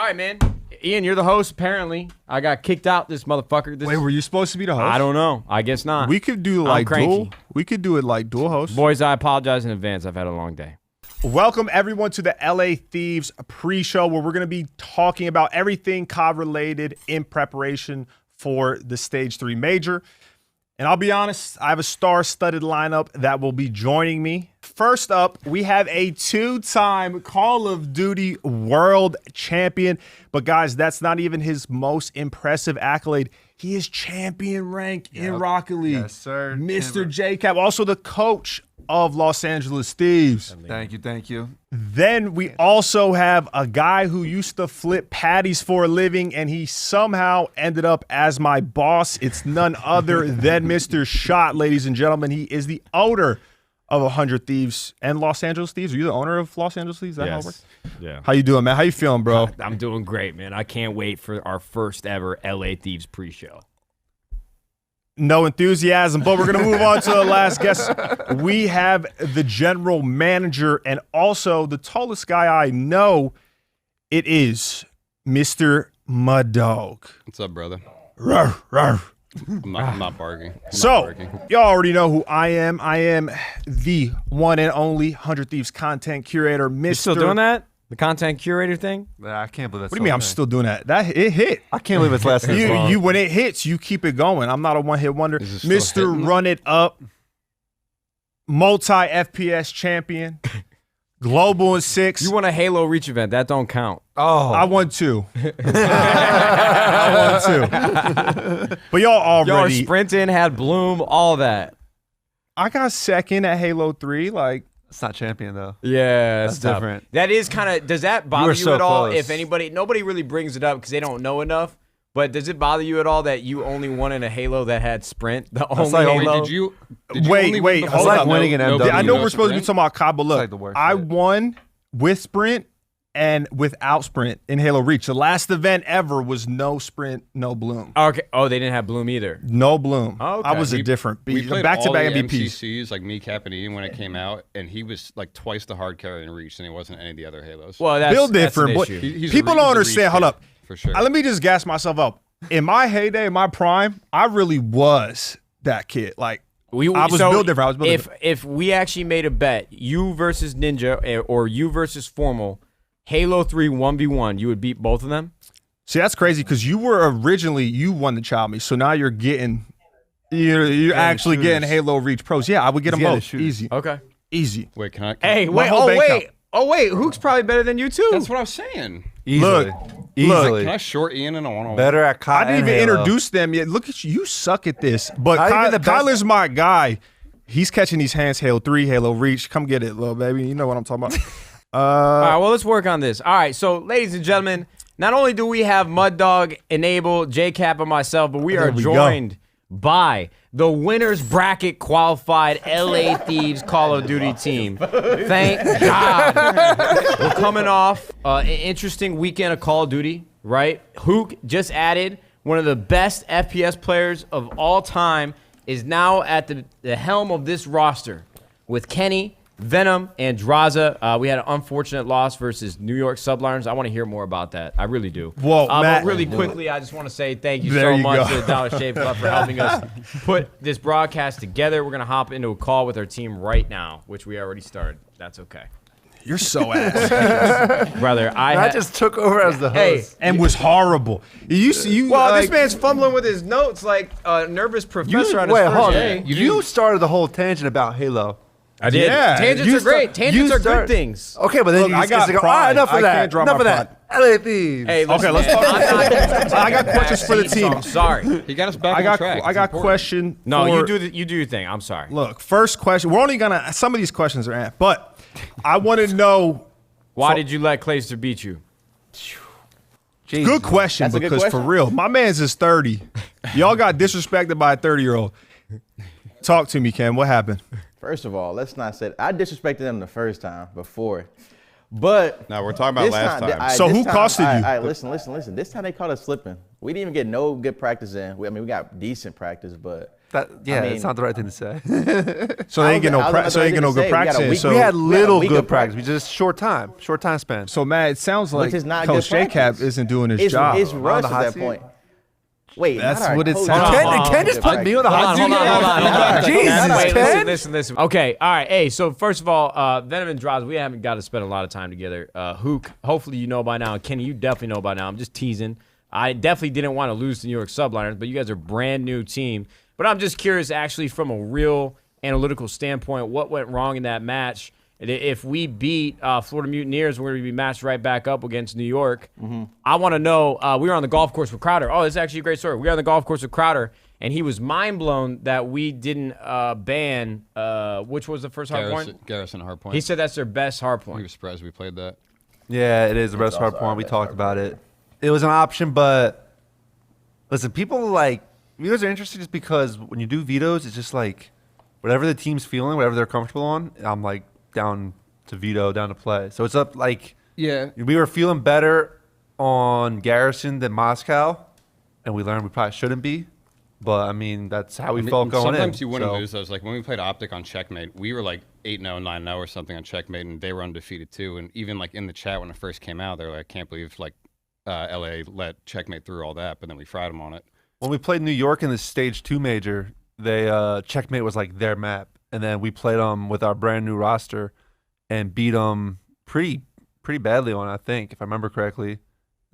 right, man. Ian, you're the host, apparently. I got kicked out, this motherfucker. Wait, were you supposed to be the host? I don't know. I guess not. We could do like dual. We could do it like dual host. Boys, I apologize in advance. I've had a long day. Welcome, everyone, to the LA Thieves pre-show, where we're going to be talking about everything COD-related in preparation for the Stage 3 Major. And I'll be honest, I have a star-studded lineup that will be joining me. First up, we have a two-time Call of Duty World Champion. But guys, that's not even his most impressive accolade. He is champion rank in Rocket League. Yes, sir. Mr. JKap, also the coach of Los Angeles Thieves. Thank you, thank you. Then we also have a guy who used to flip patties for a living, and he somehow ended up as my boss. It's none other than Mr.Shot, ladies and gentlemen. He is the owner of 100 Thieves and Los Angeles Thieves. Are you the owner of Los Angeles Thieves? Is that how it works? Yeah. How you doing, man? How you feeling, bro? I'm doing great, man. I can't wait for our first ever LA Thieves pre-show. No enthusiasm, but we're going to move on to the last guest. We have the general manager and also the tallest guy I know. It is Mr. Muddawg. What's up, brother? Rawr, rawr. I'm not barking. So, y'all already know who I am. I am the one and only 100 Thieves content curator, Mr. You still doing that? The content curator thing? I can't believe that's What do you mean I'm still doing that? It hit. I can't believe it's lasting this long. You when it hits, you keep it going. I'm not a one-hit wonder. Mr. Run It Up, multi-FPS champion, global in 6. You won a Halo Reach event. That don't count. Oh. I won 2. I won 2. But y'all already. Y'all sprinting, had Bloom, all that. I got second at Halo 3. Like, It's not champion, though. Yeah, That's different. That is kind of, does that bother you so at all? close. If nobody really brings it up because they don't know enough, but does it bother you at all that you only won in a Halo that had sprint? The only like- Halo? Did you Wait, only win the hold whole up. thing? winning an MW. I know we're no supposed to be sprint? talking about COD, but look, like the worst I shit. won with sprint and without sprint in Halo Reach. The last event ever was no sprint, no bloom. Okay. Oh, they didn't have Bloom either. No bloom. Oh, okay. I was a different We beast. played Back-to-back all the MVPs. MCCs, like me, Cap, and Ian when it came out, and he was like twice the hard carry in Reach than he was in any of the other Halos. Well, that's Build different, That's but an issue. He's a people Reach don't understand. Hold kid, up. for sure. Let me just gas myself up. In my heyday, in my prime, I really was that kid. Like, I was built different. I was built different. If we actually made a bet, you versus Ninja or you versus Formal, Halo 3 1v1, you would beat both of them? See, that's crazy because you won the child me. So now you're getting, you're actually getting Halo Reach pros. Yeah, I would get them both. Easy. Okay. Easy. Wait, can I? Hey, My wait, whole oh bank wait. account. Oh wait, Huke's probably better than you too. That's what I was saying. Easily. Easily. Can I short Ian in a one-on-one? Better at I COD didn't and even Halo. introduce them yet. Look at you. You suck at this. But Not even the best. Cuyler's my guy. He's catching these hands. Halo 3, Halo Reach. Come get it, little baby. You know what I'm talking about. All right, well, let's work on this. All right, so ladies and gentlemen, not only do we have Muddawg, Enable, JKap, and myself, but we are joined by the winners bracket qualified LA Thieves Call of Duty team. Thank God. We're coming off an interesting weekend of Call of Duty, right? Huke just added one of the best FPS players of all time, is now at the helm of this roster with Kenny, Venom, and Drazah. We had an unfortunate loss versus New York Subliners. I want to hear more about that. I really do. Whoa, Matt. But really quickly, I just want to say thank you There so you much go. to the DollarShaveClub for helping us put this broadcast together. We're going to hop into a call with our team right now, which we already started. That's okay. You're so ass. Brother, I just took over as the Hey, host. And was horrible. You well, like, this man's fumbling with his notes like a nervous professor on his Wait, first hold day. on. You started the whole tangent about Halo. I did. Yeah. Tangents You are great. start- Tangents you are start- good things. Okay, but then Look, you I just got go, all pride. right, enough I of that. can't draw Enough my of that. LA Thieves. Hey, listen, Okay, let's man, talk- I'm not- I got questions for the So team. I'm sorry. He got us back I on got track. I It's got important. question. No, for, you do your thing. I'm sorry. Look, first question. We're only gonna. Some of these questions are at, but I want to know. Why did you let Clayster beat you? Jesus. Good question, That's a good because for question. real, my man's is 30. Y'all got disrespected by a 30-year-old. Talk to me, Ken. What happened? First of all, let's not say I disrespected them the first time before, but No, we're talking about this last time. So this who costed you? All right, listen. This time they caught us slipping. We didn't even get no good practice in. We got decent practice, but It's not the right thing to say. So they ain't get no practice. So they ain't get no good practice in. So we had little good practice. We just short time span. So Matt, it sounds like is not Coach good JKap isn't doing his job. It's rushed at that seat. point. Wait, That's not our what it coach. sounds Ken just put me on the hot seat. Hold on. Jesus, Wait, Ken. listen. Okay, all right. Hey, so first of all, Venom and Drazah, we haven't got to spend a lot of time together. Huke, hopefully you know by now. And Kenny, you definitely know by now. I'm just teasing. I definitely didn't want to lose to New York Subliners, but you guys are a brand new team. But I'm just curious, actually, from a real analytical standpoint, what went wrong in that match? If we beat Florida Mutineers, we're going to be matched right back up against New York. I want to know, we were on the golf course with Crowder. Oh, this is actually a great story. We were on the golf course with Crowder, and he was mind blown that we didn't ban, which was the first hard point? Garrison hard point. He said that's their best hard He point. was surprised we played that. Yeah, it is the best hard point. We talked about it. It was an option, but listen, people vetoes are interesting just because when you do vetoes, it's just like whatever the team's feeling, whatever they're comfortable on, I'm like down to veto, down to play. So it's up Yeah. we were feeling better on Garrison than Moscow, and we learned we probably shouldn't be. But I mean, that's how we felt going in. Sometimes you wouldn't lose those. Like when we played Optic on Checkmate, we were like 8-0, 9-0 or something on Checkmate, and they were undefeated too. And even like in the chat when it first came out, they were like, I can't believe LA let Checkmate through all that, but then we fried them on it. When we played New York in the Stage 2 major, they Checkmate was like their map, and then we played them with our brand new roster and beat them pretty badly on, I think, if I remember correctly.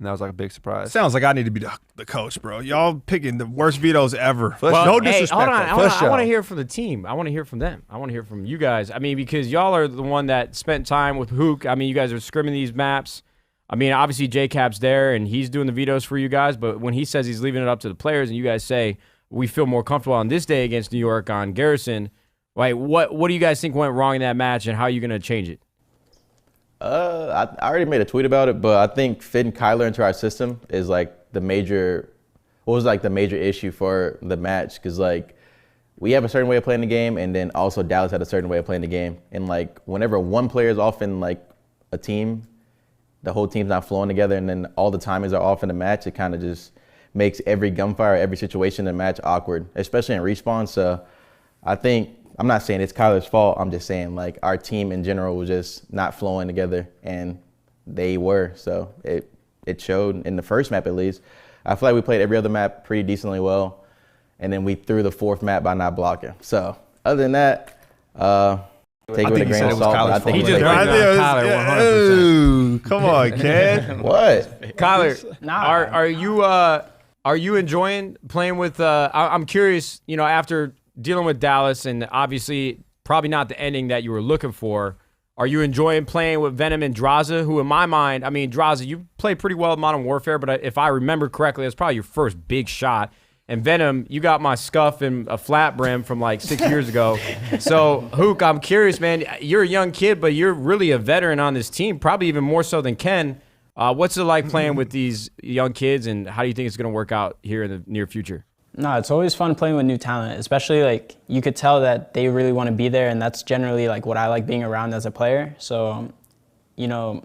And that was like a big surprise. Sounds like I need to be the coach, bro. Y'all picking the worst vetoes ever. Well, no Hey, disrespect. hold on. though. I want to hear from the team. I want to hear from them. I want to hear from you guys. I mean, because y'all are the one that spent time with Huke. I mean, you guys are scrimming these maps. I mean, obviously JKap's there and he's doing the vetoes for you guys. But when he says he's leaving it up to the players, and you guys say we feel more comfortable on this day against New York on Garrison, like what do you guys think went wrong in that match, and how are you going to change it? I already made a tweet about it, but I think fitting Cuyler into our system is like the major issue for the match, because like we have a certain way of playing the game, and then also Dallas had a certain way of playing the game, and like whenever one player is off in like a team, the whole team's not flowing together, and then all the timers are off in the match. It kind of just makes every gunfire, every situation in the match awkward, especially in respawn. So I think, I'm not saying it's Cuyler's fault. I'm just saying like our team in general was just not flowing together, and they were. So it showed in the first map at least. I feel like we played every other map pretty decently well, and then we threw the fourth map by not blocking. So other than that, take it with a grain of salt. I think He just I went think it was- Cuyler 100%. Ooh, come on, Ken. what? Cuyler, are you enjoying playing with? I'm curious. You know, after dealing with Dallas, and obviously probably not the ending that you were looking for, are you enjoying playing with Venom and Drazah, who in my mind, I mean, Drazah, you played pretty well in Modern Warfare, but if I remember correctly, that's probably your first big shot. And Venom, you got my scuff and a flat brim from like 6 years ago. So, Huke, I'm curious, man. You're a young kid, but you're really a veteran on this team, probably even more so than Ken. What's it like playing with these young kids, and how do you think it's going to work out here in the near future? No, it's always fun playing with new talent, especially like you could tell that they really want to be there, and that's generally like what I like being around as a player. So, you know,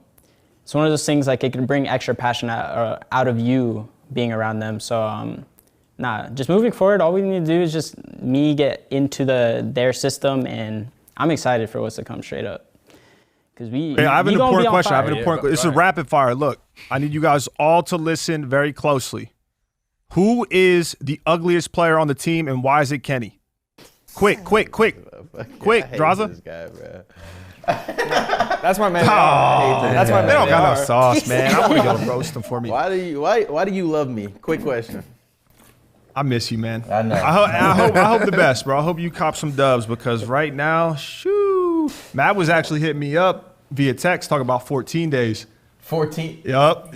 it's one of those things like it can bring extra passion out of you being around them. So, just moving forward, all we need to do is just me get into their system, and I'm excited for what's to come straight up. Hey, I have an important question. It's a rapid fire. Look, I need you guys all to listen very closely. Who is the ugliest player on the team, and why is it Kenny? Quick, Drazah. This guy, bro. That's my man. That's my man. They don't got no sauce, man. I want to go roast them for me. Why do you love me? Quick question. I miss you, man. I know. I hope the best, bro. I hope you cop some dubs, because right now, shoo. Matt was actually hitting me up via text talking about 14 days. 14. Yup.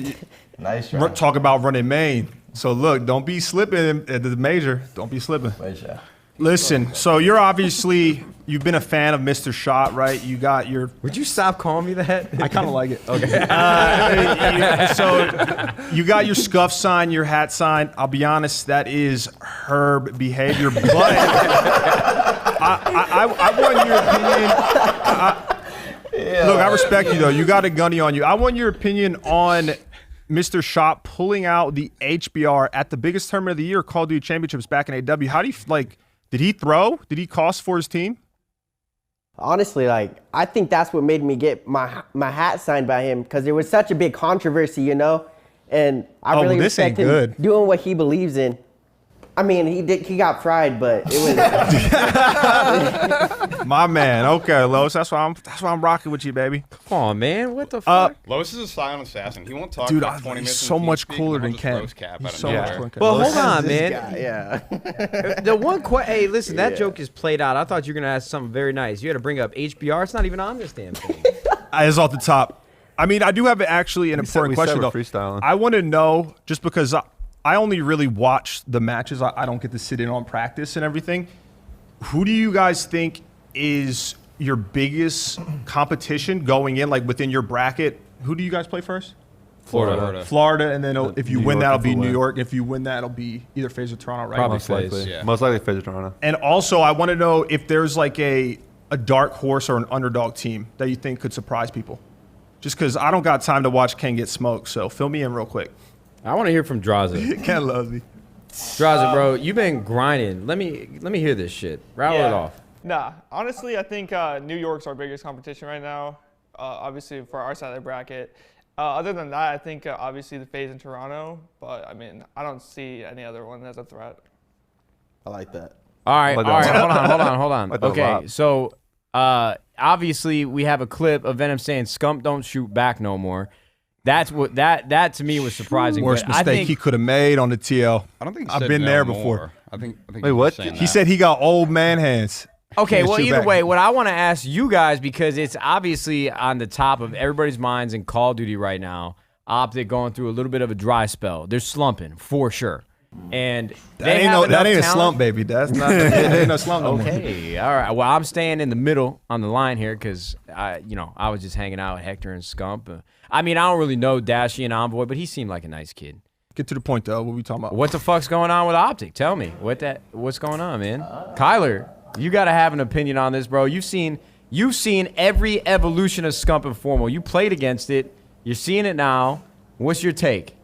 Nice try. Talk about running main. So look, don't be slipping at the major. Don't be slipping. PRESHOW. Listen, so you've been a fan of Mr.Shot, right? You got your. Would you stop calling me that? I kind of like it. Okay. So you got your scuff sign, your hat sign. I'll be honest, that is herb behavior, but I want your opinion. Look, I respect you though. You got a gunny on you. I want your opinion on Mr.Shot pulling out the HBR at the biggest tournament of the year, Call of Duty Championships back in AW. How do you Did he throw? Did he cost for his team? Honestly, like, I think that's what made me get my hat signed by him, because there was such a big controversy, you know? And I really this ain't respect him good. doing what he believes in. I mean, he got fried, but it was. My man. Okay, Los. That's why I'm rocking with you, baby. Come on, man. What the fuck? Lois is a silent assassin. He won't talk Dude, for 20 minutes. he's so much cooler than Ken. He's So much cooler than Ken. But hold on, This man. guy, yeah. The one hey, listen, that joke is played out. I thought you were gonna ask something very nice. You had to bring up HBR. It's not even on this damn thing. It's off the top. I mean, I do have actually an We said important question we're though. freestyling. I want to know, just because I only really watch the matches. I don't get to sit in on practice and everything. Who do you guys think is your biggest competition going in, like within your bracket? Who do you guys play first? Florida. And then if you New win, York that'll if be we New win. York. If you win that, it'll be either FaZe or Toronto, right? Probably Most likely. FaZe. Yeah. Most likely FaZe or Toronto. And also, I want to know if there's like a dark horse or an underdog team that you think could surprise people. Just because I don't got time to watch Ken get smoked, so fill me in real quick. I want to hear from Drazah. Ken loves me. Drazah, bro, you've been grinding. Let me hear this shit. Rattle it off. Nah, honestly, I think New York's our biggest competition right now, obviously for our side of the bracket. Other than that, I think obviously the FaZe in Toronto, but I mean, I don't see any other one as a threat. I like that. All right, Like all right. that. Hold on. Like that a Okay, lot. so obviously we have a clip of Venom saying "Scump don't shoot back no more." That's what that to me was surprising. Worst but I mistake think, he could have made on the TL. I don't think he I've said been no there more. before. I think Wait, he was what? saying He that. said he got old man hands. Okay, Can't well, shoot either back. way, what I want to ask you guys, because it's obviously on the top of everybody's minds in Call of Duty right now, Optic going through a little bit of a dry spell. They're slumping, for sure. And That they ain't have enough a talent. slump, baby. That's not. That ain't no slump no more. Okay, all right. Well, I'm staying in the middle on the line here because I was just hanging out with Hector and Scump. I mean, I don't really know Dashy and Envoy, but he seemed like a nice kid. Get to the point, though. What we talking about? What the fuck's going on with Optic? Tell me. What's going on, man? Cuyler, you got to have an opinion on this, bro. You've seen every evolution of Scump and Formal. You played against it. You're seeing it now. What's your take?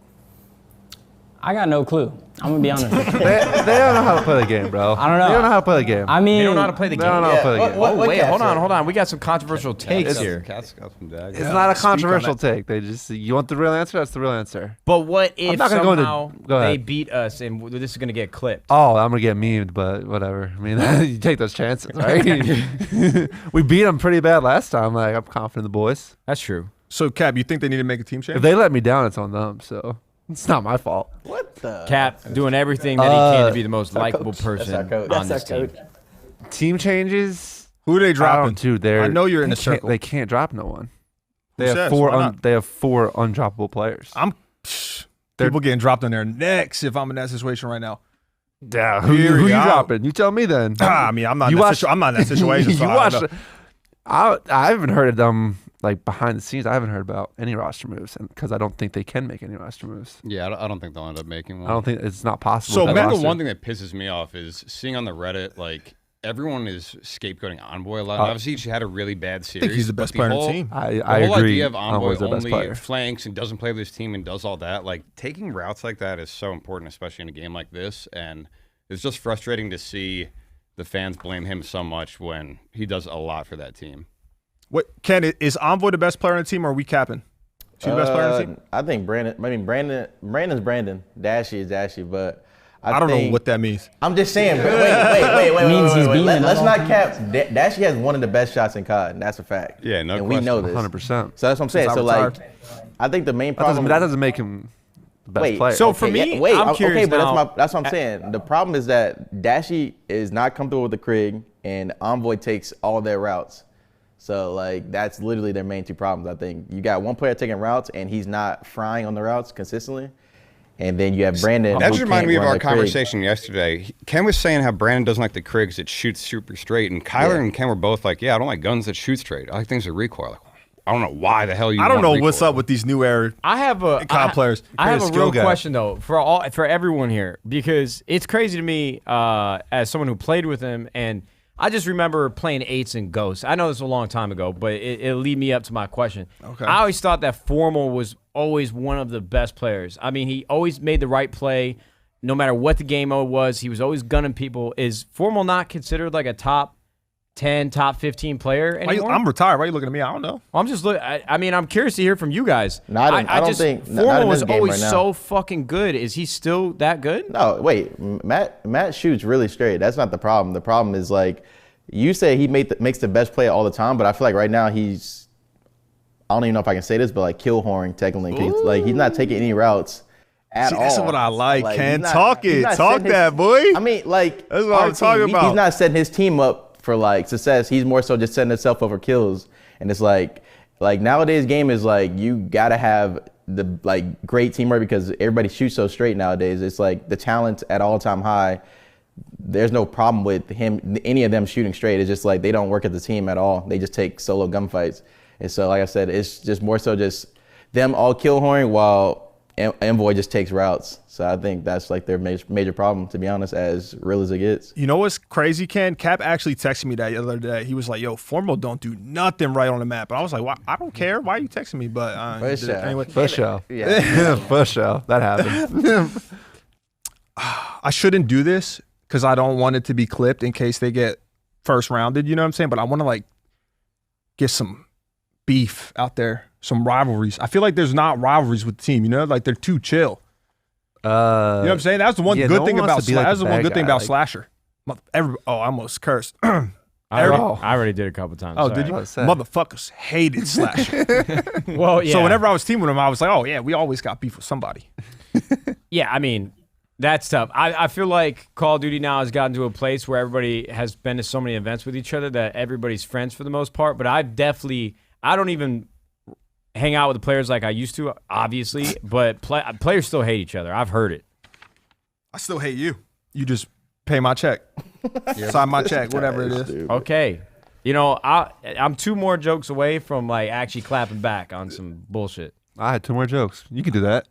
I got no clue. I'm gonna be honest with you. They don't know how to play the game, bro. I don't know. They don't know how to play the game. I mean, They don't know how to play the They game. don't know how to play the game. What Wait, Cat hold said? on. We got some controversial takes here. Cat's got some daggers. It's not a Speak on controversial that. take. They just, you want the real answer? That's the real answer. But what if not gonna go into- somehow go they ahead. beat us and this is going to get clipped? Oh, I'm gonna get memed, but whatever. I mean, you take those chances, right? We beat them pretty bad last time. Like, I'm confident in the boys. That's true. So, Cap, you think they need to make a team change? If they let me down, it's on them. So it's not my fault. What the? Cap doing everything that he can to be the most likable That's person our coach. on That's this our team. coach. Team changes. Who are they I dropping? don't, dude. They're. I know you're in they a can't- circle. They can't drop no one. Who They have says? four. Why not? They have four undroppable players. People getting dropped on their necks if I'm in that situation right now. Yeah, who Here you we go. dropping? You tell me then. I mean, I'm not. You in that watch- I'm not in that situation. so you I watch. don't know. I haven't heard of them like behind the scenes. I haven't heard about any roster moves, because I don't think they can make any roster moves. Yeah, I don't think they'll end up making one. I don't think it's not possible. So, with I that think the roster. one thing that pisses me off is seeing on the Reddit, like, everyone is scapegoating Envoy a lot. Obviously, he had a really bad series. he's the but best player in the whole- team. I The whole agree. idea of Envoy Envoy's the best only player. flanks and doesn't play with his team and does all that, like, taking routes like that is so important, especially in a game like this. And it's just frustrating to see the fans blame him so much when he does a lot for that team. What, Ken, is Envoy the best player on the team, or are we capping? Is he the best player on the team? I think Brandon's Brandon. Dashy is Dashy, but I don't know think- what that means. I'm just saying. Wait. Means he's beaming Let's all not cap. Dashy has one of the best shots in COD, and that's a fact. Yeah, no and we know this. 100%. So that's what I'm saying. Since I So like, retired. I think the main That doesn't, problem. that doesn't make him the best Wait, player. So for me, yeah, wait, I'm curious okay, but now. that's what I'm saying. The problem is that Dashy is not comfortable with the Krig, and Envoy takes all their routes. So like that's literally their main two problems. I think you got one player taking routes, and he's not frying on the routes consistently, and then you have Brandon. That who just reminded can't me of run our the Krig. conversation yesterday. Ken was saying how Brandon doesn't like the Krigs that shoot super straight, and Cuyler Yeah. and Ken were both like, "Yeah, I don't like guns that shoot straight. I like things that recoil." Like, I don't know why the hell you. I don't want know what's recoil. up with these new era I have a COD players. I have a skill real gap. question though for everyone here, because it's crazy to me as someone who played with him, and I just remember playing eights and Ghosts. I know this was a long time ago, but it'll lead me up to my question. Okay. I always thought that Formal was always one of the best players. I mean, he always made the right play. no matter what the game mode was, he was always gunning people. Is Formal not considered like a top 10, top 15 player anymore? I'm retired. Why are you looking at me? I don't know. I'm just looking. I mean, I'm curious to hear from you guys. No, I don't think Formal was always right now. so fucking good. Is he still that good? No, wait. Matt shoots really straight. That's not the problem. The problem is like you say he makes the best play all the time, but I feel like right now he's. I don't even know if I can say this, but like Killhorn technically, like he's not taking any routes at all. That's what I like, Ken. Talk that, boy. I mean, like that's what I'm talking about. He's not setting his team up for like success. He's more so just setting himself up for kills. And it's like nowadays game is like you gotta have the like great teamwork because everybody shoots so straight nowadays. It's like the talent's at all time high. There's no problem with any of them shooting straight. It's just like they don't work as a team at all. They just take solo gunfights. And so, like I said, it's just more so just them all Killhorn while Envoy just takes routes. So I think that's like their major problem, to be honest, as real as it gets. You know what's crazy, Ken? Cap actually texted me that the other day. He was like, yo, Formal don't do nothing right on the map. And I was like, I don't care. Why are you texting me? But anyway. PRESHOW. Yeah. PRESHOW. That happened. I shouldn't do this because I don't want it to be clipped in case they get first rounded. You know what I'm saying? But I want to like get some beef out there, some rivalries. I feel like there's not rivalries with the team, you know, like they're too chill. You know what I'm saying? That's the one good thing about that's the one good thing about Slasher. I almost cursed. I already did a couple times. Oh, sorry. did you? Motherfuckers hated Slasher. Well, yeah. So whenever I was teaming with him, I was like, oh yeah, we always got beef with somebody. Yeah, I mean, that's tough. I feel like Call of Duty now has gotten to a place where everybody has been to so many events with each other that everybody's friends for the most part. But I don't even hang out with the players like I used to, obviously, but players still hate each other. I've heard it. I still hate you. You just pay my check. Sign my check, whatever it is. Okay. You know, I'm 2 more jokes away from like actually clapping back on some bullshit. I had 2 more jokes. You can do that.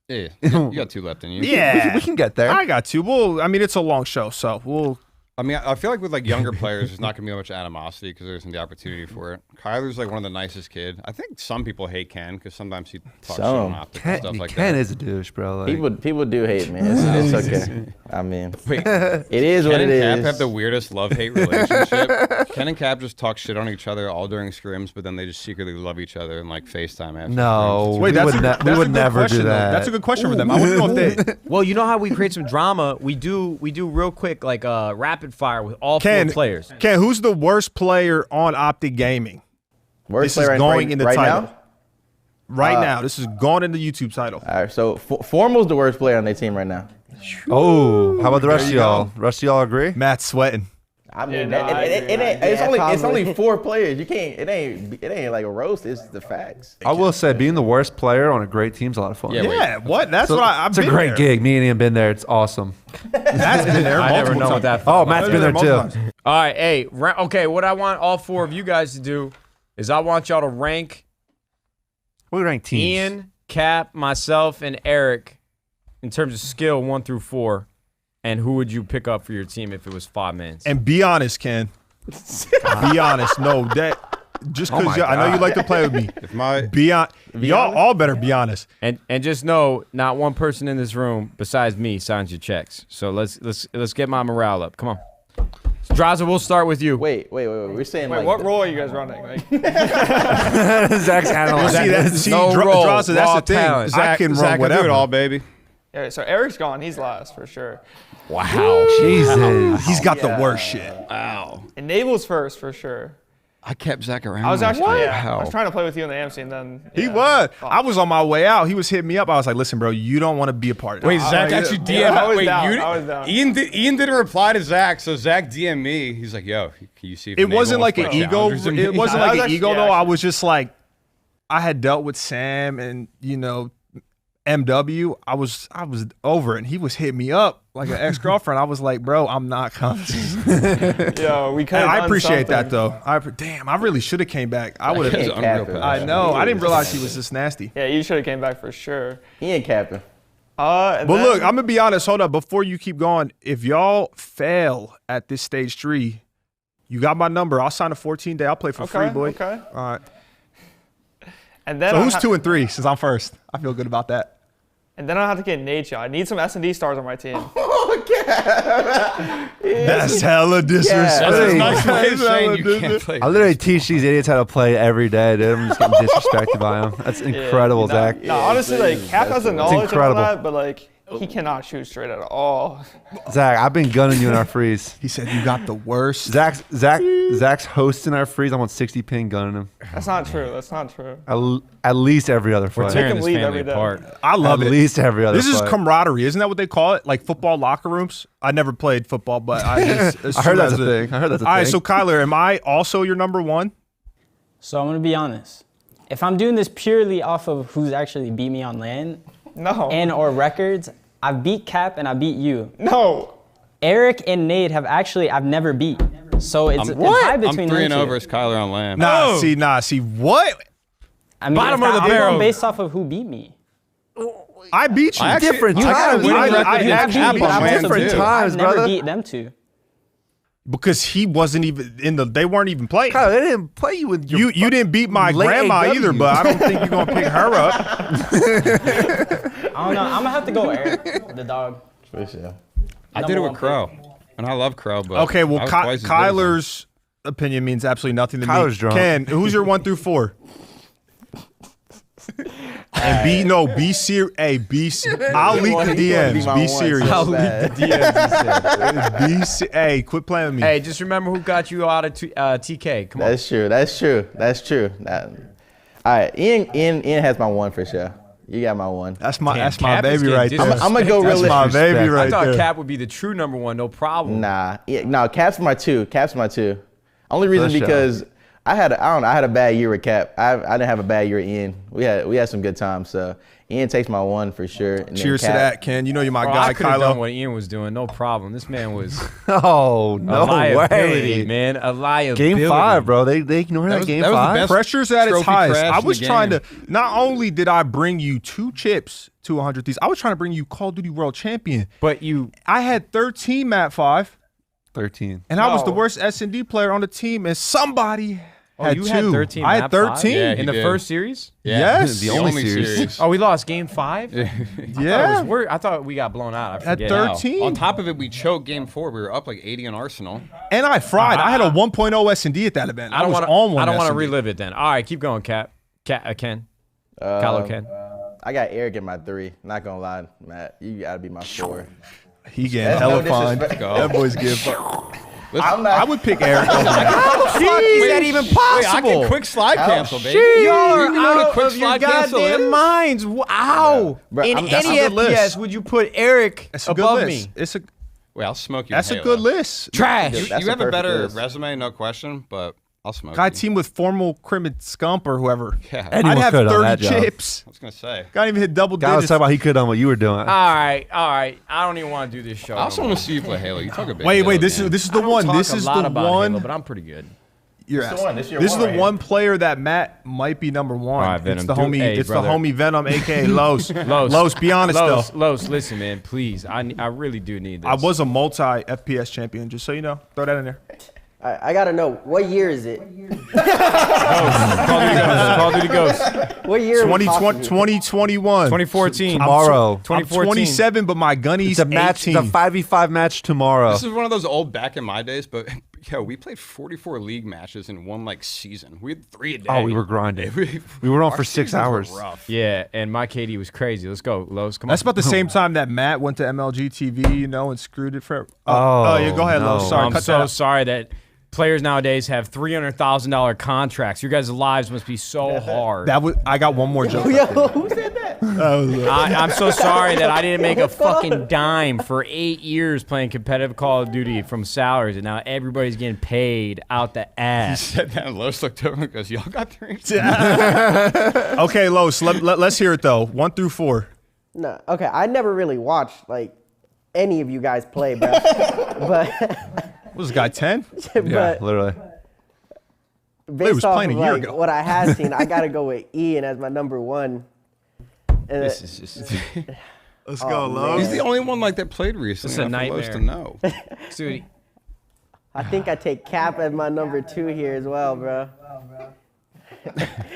Yeah, you got 2 left in you. Yeah. We can get there. I got 2. Well, I mean, it's a long show, so we'll... I mean, I feel like with like younger players, there's not gonna be much animosity because there isn't the opportunity for it. Cuyler's like one of the nicest kid. I think some people hate Ken because sometimes he talks shit on Optic and stuff like that. Ken is a douche, bro. Like, People do hate me. It's okay. I mean, it is what it is. Ken and Cap have the weirdest love-hate relationship. Ken and Cap just talk shit on each other all during scrims, but then they just secretly love each other and like FaceTime after. No, wait, we would never do that. That's a good question for them. I want to know if they... Well, you know how we create some drama? We do real quick, like rapid fire with all 4 players. Ken, who's the worst player on Optic Gaming? Worst This is player going in the right title. now? Right now. This is going in the YouTube title. All right, so Formal's the worst player on their team right now. Oh, how about the rest of y'all? Rest of y'all agree? Matt's sweating. I mean, Yeah, it's only 4 players. You can't. It ain't like a roast. It's the facts. I will say, being the worst player on a great team's a lot of fun. Yeah, what? That's what I've It's a been great there. gig. Me and Ian been there. It's awesome. Matt's been there. I never know what that Oh, Matt's been there too. All right, hey, okay, what I want all 4 of you guys to do is I want y'all to rank We rank teams. Ian, Cap, myself, and Eric in terms of skill 1 through 4. And who would you pick up for your team if it was 5 men? And be honest, Ken. Be honest. No, that just because I know you like to play with me. If my Y'all all better be honest. And just know, not one person in this room besides me signs your checks. So let's get my morale up. Come on, Drazah, we'll start with you. Wait. We're saying Wait, like what role are you guys running? Like, Zach's analyzing. See, No role, Drazah, that's raw the thing. talent. Zach can run Zach can whatever. do it all, baby. yeah, so Eric's gone. He's last for sure. Wow, Jesus. He's got the worst shit. Wow. Enable's first for sure. I kept Zach around. I was actually I Wow. was trying to play with you in the AMC and then He yeah. was. Oh. I was on my way out. He was hitting me up. I was like, listen, bro, you don't want to be a part of it. Wait, Zach actually DM'd. Yeah, I was wait, down. you? I was down. Ian didn't reply to Zach, so Zach DM'd me. He's like, "Yo, can you see?" If It Enable wasn't wants like to an play ego. challengers with me?" It wasn't I like was an actually- ego, yeah, though. I actually. was just like, I had dealt with Sam and, MW. I was over it. And he was hitting me up like an ex-girlfriend. I was like, bro, I'm not coming. Yo, we could. And I appreciate that, though. Damn, I really should have came back. I would He's have. unreal fast. I know. I didn't realize he was this nasty. Yeah, you should have came back for sure. he ain't capping. And But then- look, I'm going to be honest. Hold up. Before you keep going, if y'all fail at this stage 3, you got my number. I'll sign a 14-day. I'll play for free, boy. Okay. All right. And then So I who's ha- 2 and 3 since I'm first? I feel good about that. And then I have to get Nadeshot. I need some S&D stars on my team. That's hella disrespect. That's a That's nice way of hella saying you can't disrespect. play. I literally teach these idiots how to play every day, dude. I'm just getting disrespected by them. That's incredible, Zach. No, honestly, like, Cap has the knowledge of incredible. that, but, like, he cannot shoot straight at all. Zach, I've been gunning you in our freeze. He said you got the worst. Zach's hosting our freeze. I'm on 60 ping gunning him. That's not true. That's not true. At least every other We're fight. tearing him this leave family every day. apart. I love At it. least every other This is fight. camaraderie, isn't that what they call it? Like football locker rooms. I never played football, but I just I heard that's a assume thing. I heard that's a All right, thing. so Cuyler, am I also your number one? So I'm gonna be honest. If I'm doing this purely off of who's actually beat me on LAN No. and or records, I beat Cap and I beat you. No. Eric and Nate have actually I've never beat. So it's a tie I'm between 3-0 them two. versus Cuyler on LAN. See what? I mean, Bottom if of the I'm barrel. going based off of who beat me. I beat you. Different I got a times. winning I- record I- against I- Cap I- on I- LAN, different too. times, I've never brother. beat them two. Because he wasn't even in the. They weren't even playing. Kyle, they didn't play you with your You didn't beat my late grandma AW. either, but I don't think you're gonna pick her up. I don't know. I'm gonna have to go Eric, the dog. For sure. I did it Number with one Crow. And I love Crow, but Okay, well, I was twice as good as him. Kyler's opinion means absolutely nothing to Kyler's me. drunk. Ken, who's your 1 through 4? And be serious. Hey, I'll leak the DMs. Be serious. I'll leak the DMs, he said. Hey, quit playing with me. Hey, just remember who got you out of TK. Come on. That's true. All right, Ian has my one for sure. You got my one. That's my Damn, Cap is baby getting right there. disrespected. I'm gonna go That's realistic. my baby Respect. right I thought there. Cap would be the true number one, no problem. Nah, no, Cap's my two. Only reason For sure. because I had a bad year with Cap. I didn't have a bad year with Ian. We had some good times. So Ian takes my one for sure. And then Cheers to Cap- that, Ken. You know you're my Bro, guy, I could have done Kylo. what Ian was doing, no problem. This man was Oh, a no liability, way. man. A liability. Game 5, bro. They ignored that game that was the 5. best Pressure's at its trophy highest. crash I in was the trying to. game. Not only did I bring you 2 chips to 100 Thieves, I was trying to bring you Call of Duty World Champion. But you, I had 13 Mat 5, 13. and I was the No. worst S&D player on the team, and somebody had you 2. had 13 I had Mat 5? 13. Yeah, in he the did. first series? Yes. The The only only series. series. Oh, we lost game 5? Yeah. I thought we got blown out. I At forget. 13. On top of it, we choked game 4. We were up like 80 on Arsenal. And I fried. I had a 1.0 S&D at that event. I don't was want on one. I don't want to S&D. relive it then. All right, keep going, Ken. Kylo Ken. I got Eric in my 3. Not gonna lie, Matt. You gotta be my 4. He getting That's hella no fine. disrespect. That boy's getting I'm I not. would pick Eric over him. Jeez, is that even Wait, I possible? can quick slide cancel, baby. You're You know what a out quick of your slide cancel goddamn is? minds. Wow. Bro, In that's any a good FPS, list. would you put Eric It's a good above list. me? It's a Wait, I'll smoke you. That's in a Halo. good list. Trash. That's You a have a perfect better list. resume, no question, but I'll smoke Guy you. team with formal Crim and Scump or whoever. Yeah. Anyone I'd have could on 30 that job. chips. I was going to say. Can't even hit double Guy was digits. talking about he could have done what you were doing. All right. I don't even want to do this show. I also want to see you play Halo. You talk a bit. Wait. This is the one. This is the one. Halo, but I'm pretty good. You're This is the asking. one. This is your This is one the right one player that Matt might be number 1. All right, Venom, It's the do- homie. hey, It's brother. the homie Venom, aka Los. Los. Los, be honest though. Los, listen, man, please. I really do need this. I was a multi FPS champion. Just so you know, throw that in there. I gotta know, what year is it? Call of Duty Ghost. What year? are we 2020, talking? 2021. 2014. Tomorrow. I'm 2014. 27, but my gunny's It's a match. 18. It's a 5v5 match tomorrow. This is one of those old back in my days, but yo, we played 44 league matches in one like season. We had 3 a day. Oh, we were grinding. We were on Our for 6 seasons were hours. rough. Yeah, and my KD was crazy. Let's go, Los. Come on. That's about the same time that Matt went to MLG TV, you know, and screwed it for. Oh, yeah, go ahead, no. Los. Sorry, I'm cut so that out. sorry that players nowadays have $300,000 contracts. Your guys' lives must be so hard. That was. I got one more joke. Yo, who said that? I'm so sorry that I didn't make a fucking dime for 8 years playing competitive Call of Duty from salaries, and now everybody's getting paid out the He ass. said that, and Los looked over and goes, "Y'all got 3." Okay, Los. Let's hear it though. 1 through 4. No, okay, I never really watched like any of you guys play, bro. but What was this guy 10? Yeah, but literally. was based off playing of a year like, ago. what I have seen, I gotta go with Ian as my number 1. And This is just, Let's go, Los. He's the only one like that played recently. It's a enough for Los nightmare. to know. dude. I think I take Cap as my number 2 here as well, bro.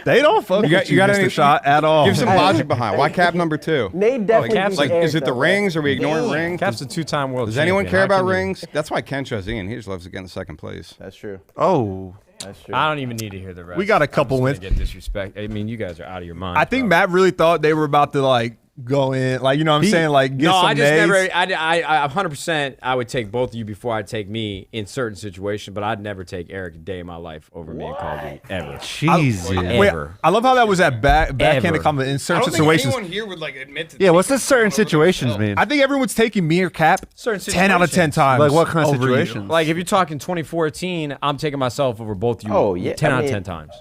They don't fuck with you, got Mr. any- Shot at all. Give some logic behind why Cap number 2. Nate definitely Cap's beats Like, Eric, is it the though, rings? Are we ignoring Damn. rings? Cap's a 2-time world Does champion. anyone care How about can you- rings? That's why Ken chose Ian. He just loves to get in second place. That's true. Oh. That's true. I don't even need to hear the rest. We got a I'm just couple gonna wins. Get disrespect. I mean, you guys are out of your mind. I think bro. Matt really thought they were about to like go in, like, you know what I'm saying, like get No, some I just nades. never. I 100%. I would take both of you before I take me in certain situations, but I'd never take Eric a day in my life over me in Call of Duty ever. Jesus. Wait, Ever. I love how that was that backhanded Ever. comment in I certain don't situations. think anyone here would like admit to. Yeah, what's this certain situations mean? I think everyone's taking me or Cap Certain 10 out of 10 situations. times. Like what kind of over you. situations? Like if you're talking 2014, I'm taking myself over both of you. Oh, yeah, 10 I out of mean- 10 times.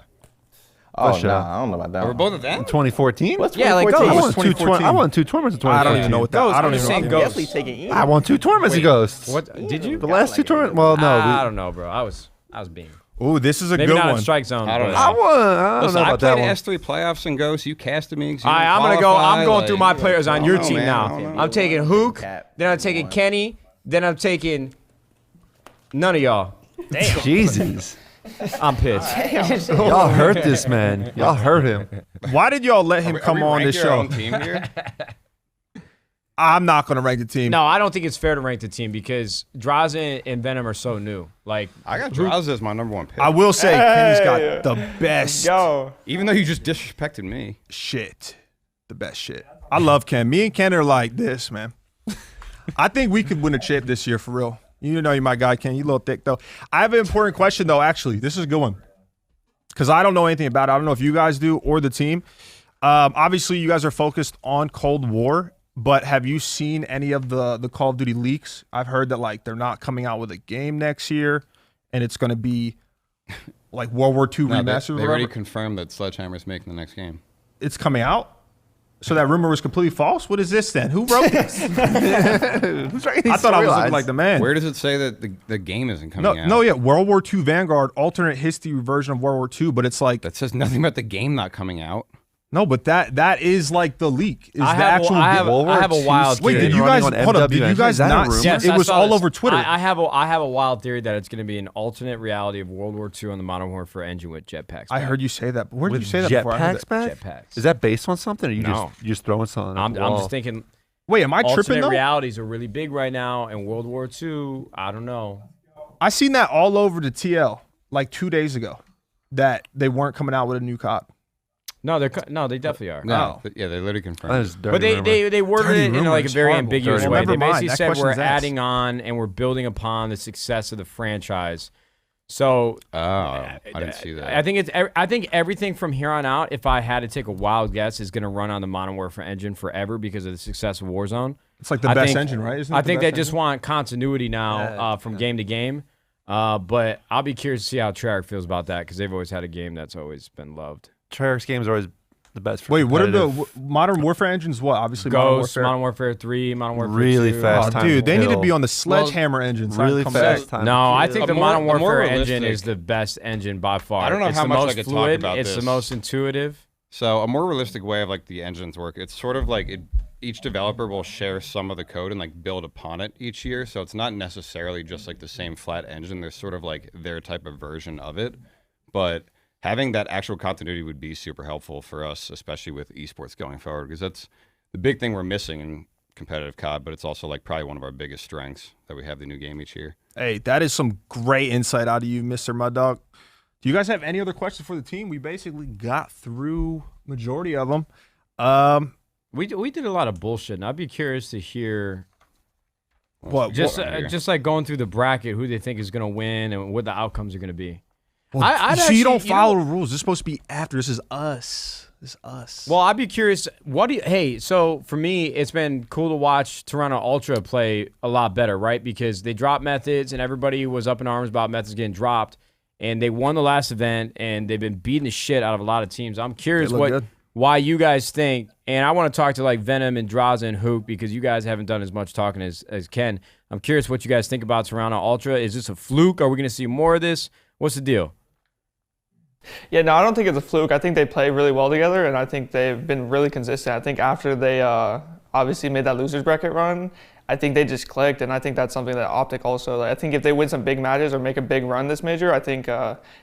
Oh, Pressure. nah, I don't know about that. We're one. both of them. 2014? What's Yeah, like 2014? Ghost. I won two 2014. I won 2 tournaments in 2014. I don't even know what that. Ghost, I don't I'm even saying know. Ghost. Definitely taking Ian. I won 2 tournaments in Ghosts. What did you? The last 2 tournaments? Well, no. I don't know, bro. I was being Ooh, this is a maybe good not one. in strike zone. I don't but- know. I won. I don't Listen, know I about played that one. S3 playoffs and Ghosts. You casted me. 'cause you All right, didn't I'm gonna go. I'm qualify, going through my like- players on I your don't know, team man, I now. don't know. I'm taking Huke, Cap. then I'm taking Kenny, then I'm taking none of y'all. Jesus. I'm pissed. Y'all hurt this man. Y'all hurt him. Why did y'all let him Are come we on ranked this your show? own team here? I'm not going to rank the team. No, I don't think it's fair to rank the team because Drazah and Venom are so new. Like I got Drazah as my number 1 pick. I will say Kenny's got Hey. the best Go. Even though you just disrespected me. shit. The best shit. I love Ken. Me and Ken are like this, man. I think we could win a chip this year for real. You know you're my guy, Ken. You a little thick, though. I have an important question, though, actually. This is a good one. Because I don't know anything about it. I don't know if you guys do or the team. Obviously, you guys are focused on Cold War, but have you seen any of the Call of Duty leaks? I've heard that, like, they're not coming out with a game next year, and it's going to be, like, World War II No, remastered. they or already whatever. confirmed that Sledgehammer's making the next game. It's coming out? So that rumor was completely false? What is this, then? Who wrote this? I thought I was looking like the man. Where does it say that the game isn't coming out? No, yeah, World War II Vanguard, alternate history version of World War II, but it's like That says nothing about the game not coming out. no, but that is like the leak. Is I the have, actual I have, World War I have a II wild Wait, theory. did you running guys on hold up? Did you MW? guys Is that a not rumor? see Yes, it? I Was saw all this. over Twitter. I have a wild theory that it's going to be an alternate reality of World War II on the Modern Warfare engine with jetpacks. I heard you say that. But where did With you say that before? I heard jetpacks that. back? jetpacks. Is that based on something, or you No. just you're just throwing something? I'm just thinking Wait, am I tripping alternate though? realities are really big right now, and World War II, I don't know. I seen that all over the TL like 2 days ago that they weren't coming out with a new cop. No, they definitely are. No. Yeah, they literally confirmed. That it. is dirty But they worded Dirty it in rumor like a is very horrible. ambiguous Dirty way. rumor. They Never mind. basically That said we're question's asked. adding on and we're building upon the success of the franchise. So Oh, I didn't see that. I think everything from here on out, if I had to take a wild guess, is going to run on the Modern Warfare engine forever because of the success of Warzone. It's like the I best think- engine, right? Isn't it I the think best they just engine? want continuity now from game to game. But I'll be curious to see how Treyarch feels about that because they've always had a game that's always been loved. Treyarch's games are always the best. For Wait, what are the competitive. Modern Warfare engines? What? Obviously, Ghost, Modern Warfare. Modern Warfare 3, Modern Warfare Really 2. fast Oh, time dude, to they need to kill. be on the Sledgehammer engine. so I really can come fast back. time? No, I to think kill. the more- Modern a more Warfare engine realistic- is the best engine by far. I don't know it's how the much I most could talk fluid. about It's the this. most intuitive. So a more realistic way of like the engines work, it's sort of like each developer will share some of the code and like build upon it each year. So it's not necessarily just like the same flat engine. There's sort of like their type of version of it. But having that actual continuity would be super helpful for us, especially with esports going forward, because that's the big thing we're missing in competitive COD, but it's also like probably one of our biggest strengths that we have the new game each year. Hey, that is some great insight out of you, Mr. Muddawg. Do you guys have any other questions for the team? We basically got through majority of them. We did a lot of bullshit, and I'd be curious to hear What? just like going through the bracket, who they think is going to win and what the outcomes are going to be. Well, I'd so you don't actually- follow the rules. This is supposed to be after. This is us. This is us. Well, I'd be curious. So for me, it's been cool to watch Toronto Ultra play a lot better, right? Because they dropped methods, and everybody was up in arms about methods getting dropped, and they won the last event, and they've been beating the shit out of a lot of teams. I'm curious They look good. why you guys think, and I want to talk to like Venom and Drazah and Huke because you guys haven't done as much talking as Ken. I'm curious what you guys think about Toronto Ultra. Is this a fluke? Are we going to see more of this? What's the deal? Yeah, no, I don't think it's a fluke. I think they play really well together, and I think they've been really consistent. I think after they obviously made that losers bracket run, I think they just clicked, and I think that's something that Optic also. Like, I think if they win some big matches or make a big run this major, I think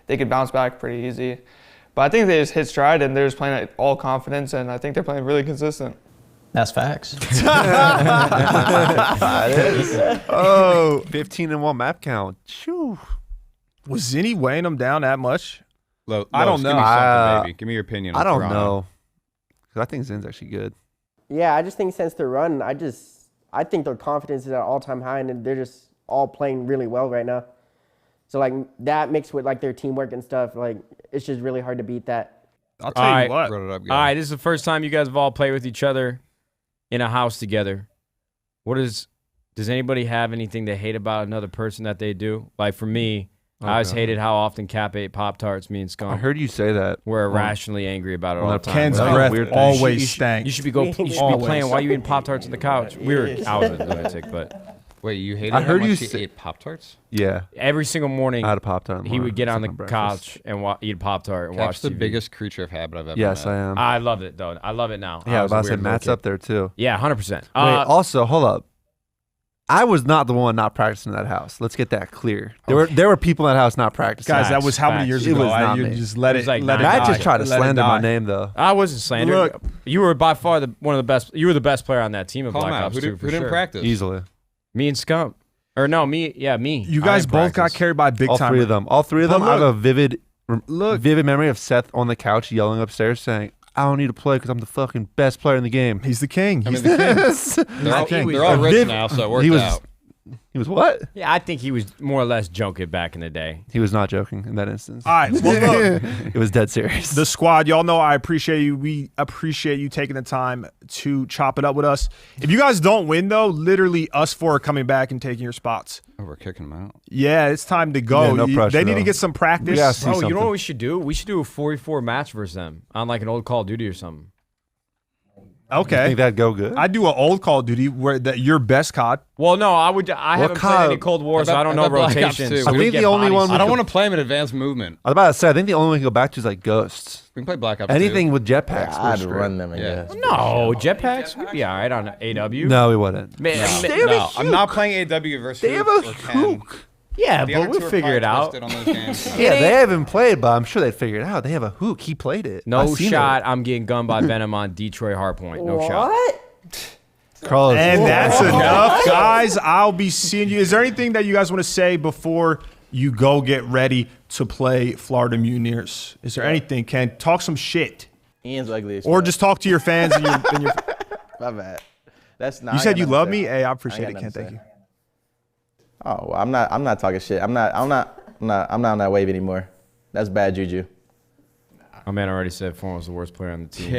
they could bounce back pretty easy. But I think they just hit stride and they're just playing at all confidence, and I think they're playing really consistent. That's facts. Oh, 15-1 map count. Shoo. Was Zinni weighing them down that much? I don't know. Give me something, baby. Give me your opinion. I on don't Toronto. know. Because I think Zin's actually good. Yeah, I just think since their run, I think their confidence is at an all-time high, and they're just all playing really well right now. So like that mixed with like their teamwork and stuff, like it's just really hard to beat that. I'll tell you what. Wrote it up, All right, this is the first time you guys have all played with each other in a house together. Does anybody have anything to hate about another person that they do? Like for me, I always hated how often Cap ate Pop-Tarts, me and Scum. I heard you say that. We're irrationally angry about it all the time. Ken's That's a breath weird thing. always stank. You should be playing. Why are you eating Pop-Tarts on the couch? I was a lunatic, but Wait, you hated I heard how you much he say- ate Pop-Tarts? Yeah. every single morning I had a Pop-Tart. he would get on the for breakfast. couch and eat a Pop-Tart and Cap's watch the TV. biggest creature of habit I've ever Yes, met. I am. I love it, though. I love it now. Yeah, I was about to a say weird little Matt's kid. up there too. Yeah, 100%. Wait, also, hold up. I was not the one not practicing in that house. Let's get that clear. There were people in that house not practicing. Guys, that was how many Facts. years It ago? was not You me. just let It it, was like let it nine. die. Matt just tried to Let it slander my die. name though. I wasn't slandering. Look. You were by far one of the best. You were the best player on that team of Call him Black out. Ops Who 2 didn't, for who didn't sure. practice? Easily. Me and Scump. Or no, me. Yeah, me. You I guys didn't both got practice. carried by big All time. three of them. All three of them. But I have look. a vivid Look. memory of Seth on the couch yelling upstairs saying, I don't need to play because I'm the fucking best player in the game. He's the king. I He's mean, the the king. they're all, king. they're all rich Viv- now, so it worked he was, out. He was what? Yeah, I think he was more or less joking back in the day. He was not joking in that instance. All right. Well, look. It was dead serious. The squad, y'all know I appreciate you. We appreciate you taking the time to chop it up with us. If you guys don't win, though, literally us four are coming back and taking your spots. Oh, we're kicking him out. Yeah, it's time to go. Yeah, no pressure, They need to though. get some practice. Yeah, see Oh, you know something. what we should do? We should do a 44 match versus them on like an old Call of Duty or something. I Okay. think that'd go good. I do an old Call of Duty where that your best COD. Well, no, I haven't played any Cold War, so I don't know Black Ops rotations. 2? so I we think get the only body one we I slap. don't want to play him in advanced movement. I was about to say, I think the only one we can go back to is like Ghosts. We can play Black Ops 2. Anything with jetpacks. Yeah, we're I'd straight. run them, I Yeah. guess. No, jetpacks. We'd be all right on AW. No, we wouldn't. Man, No, I'm not playing AW versus They have Huke a or Ken. Huke. yeah, The but other we'll two are figure it probably out. twisted on those games. Yeah, they haven't played, but I'm sure they'd figure it out. They have a Huke. He played it. No I've seen shot. I'm getting gunned by Venom on Detroit Hardpoint. No shot. What? It. Carlos. And that's enough, guys. I'll be seeing you. Is there anything that you guys want to say before you go get ready to play Florida Mutineers? Is there anything, Ken? Talk some shit. Ian's ugly as Or fuck. just talk to your fans and your My bad. That's not. You said you love me? Hey, Hey, I appreciate it, Ken. Thank you. Oh, well, I'm not talking shit. I'm not on that wave anymore. That's bad juju. My man already said Foreman was the worst player on the team.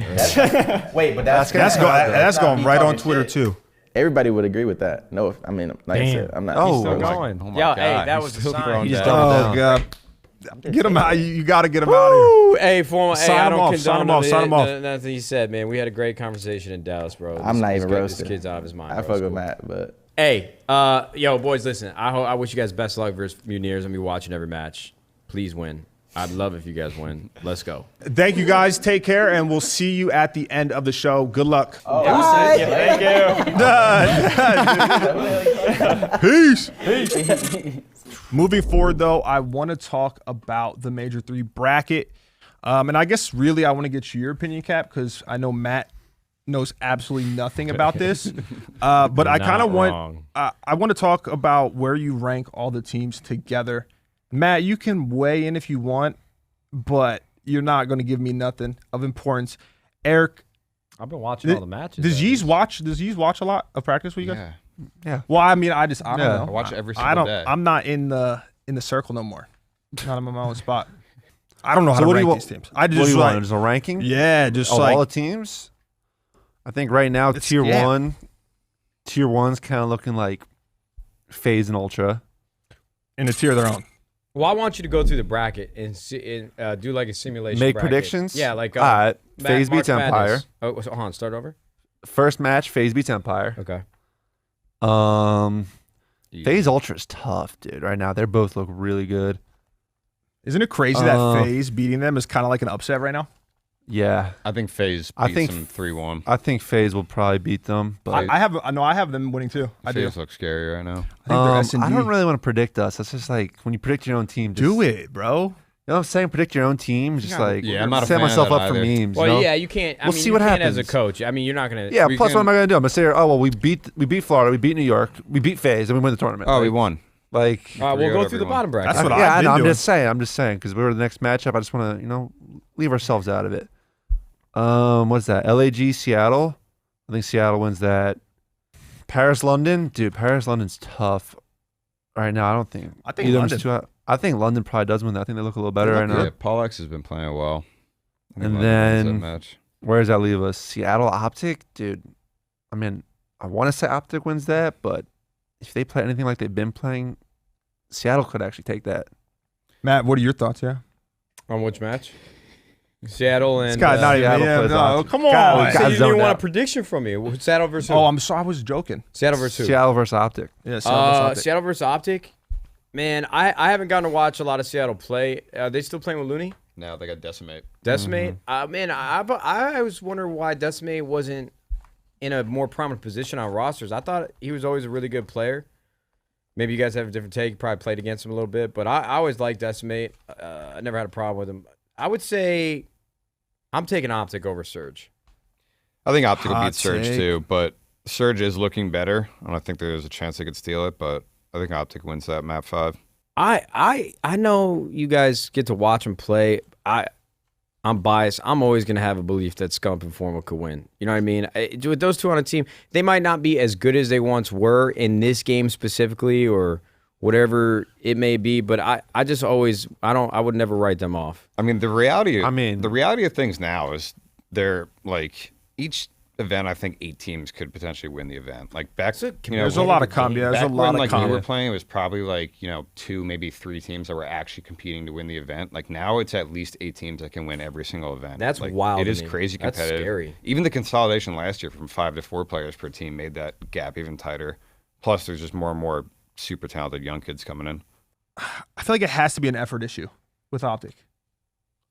Wait, but that's That's going right on Twitter, too. Everybody would agree with that. No, I mean, like I said, I'm not. Oh, Still oh my- going. oh my Yo, God, hey, that he's was a still sign. throwing He just down. doubled down. God. Get him out. You got to get him out of here. Ooh, hey, Foreman. Hey, Sign I him don't off, condone sign him off, sign him off. nothing you said, man. We had a great conversation in Dallas, bro. I'm not even This roasted. kid's out of his mind. I bro. fuck It's with cool. Matt, but Hey, yo, boys, listen. I wish you guys best of luck versus Mutineers. I'm gonna be watching every match. Please win. I'd love if you guys win. Let's go. Thank you, guys. Take care, and we'll see you at the end of the show. Good luck. Thank you. Peace. Moving forward, though, I want to talk about the Major 3 bracket. And I guess really I want to get your opinion, Cap, because I know Matt knows absolutely nothing about this. But I kind of want I want to talk about where you rank all the teams together. Matt, you can weigh in if you want, but you're not going to give me nothing of importance. Eric, I've been watching all the matches. does Yeez watch a lot of practice with you guys? Yeah. Well, I mean, I don't Yeah. know. I watch every I single don't. day. I'm not in the circle no more. Not in my own spot. I don't know how So to what do rank you these teams. I What do just you like, want? Just a ranking? yeah, just Of like all the teams? I think right now It's- tier yeah. 1, tier 1's kind of looking like FaZe and Ultra. in a tier of their own. Well, I want you to go through the bracket and do like a simulation. Make bracket. predictions? Yeah, like All right. FaZe March beats Empire. Madness. Oh, so, hold on. Start over. First match, FaZe beats Empire. Okay. FaZe Ultra's tough, dude. Right now, they both look really good. Isn't it crazy that FaZe beating them is kind of like an upset right now? Yeah, I think FaZe I beats think- them 3-1. I think FaZe will probably beat them, but I have them winning too. I do. FaZe looks scary right now. I think they're S&D. I don't really want to predict us. It's just like when you predict your own team, just do it, bro. You know what I'm saying? Predict your own team. Just like I'm not a set fan of myself that up for either. memes. Well, you know? yeah, you can't. We'll see what happens as a happens. coach. I mean, you're not gonna. Yeah. Plus, what am I gonna do? I'm gonna say, oh well, we beat Florida, we beat New York, we beat FaZe, and we win the tournament. Oh, we won. Like, All right, we'll go Forget through the everyone. bottom bracket. That's what yeah, I've I been know. I'm doing. just saying, because we're the next matchup. I just want to, leave ourselves out of it. What's that? LAG Seattle. I think Seattle wins that. Paris London, dude. Paris London's tough right now. I think either of them's London. I think London probably does win that. I think they look a little better right now. Yeah, Paul X has been playing well. I think And London wins then- that match. Where does that leave us? Seattle Optic, dude. I mean, I want to say Optic wins that, but if they play anything like they've been playing, Seattle could actually take that. Matt, what are your thoughts? Yeah. On which match? Seattle and. This guy's not even. Seattle Yeah, plays no, Optic. come on. God, You God. said you didn't zoned even want a out. prediction from me. Seattle versus. Oh, I was joking. Seattle versus. who? Seattle versus Optic. Yeah, Optic. Seattle versus Optic. Man, I haven't gotten to watch a lot of Seattle play. Are they still playing with Looney? No, they got Decimate. Decimate? Man, I was wondering why Decimate wasn't in a more prominent position on rosters. I thought he was always a really good player. Maybe you guys have a different take. You probably played against him a little bit, but I always liked Decimate. I never had a problem with him. I would say I'm taking Optic over Surge. I think Optic will Hot beat Surge take. too, but Surge is looking better. I don't think there's a chance they could steal it, but I think Optic wins that map 5. I know you guys get to watch him play. I'm biased. I'm always going to have a belief that Scump and Formal could win. You know what I mean? With those two on a team, they might not be as good as they once were in this game specifically or whatever it may be, but I just always I would never write them off. I mean, the reality of things now is they're like each event. I think 8 teams could potentially win the event. Like back, There's a lot of comp. Yeah, there's a back lot when, of we were comp. playing, it was probably like 2, maybe 3 teams that were actually competing to win the event. Like now, it's at least 8 teams that can win every single event. That's like, wild It to is me. crazy That's competitive. scary. Even the consolidation last year from 5 to 4 players per team made that gap even tighter. Plus, there's just more and more super talented young kids coming in. I feel like it has to be an effort issue with Optic.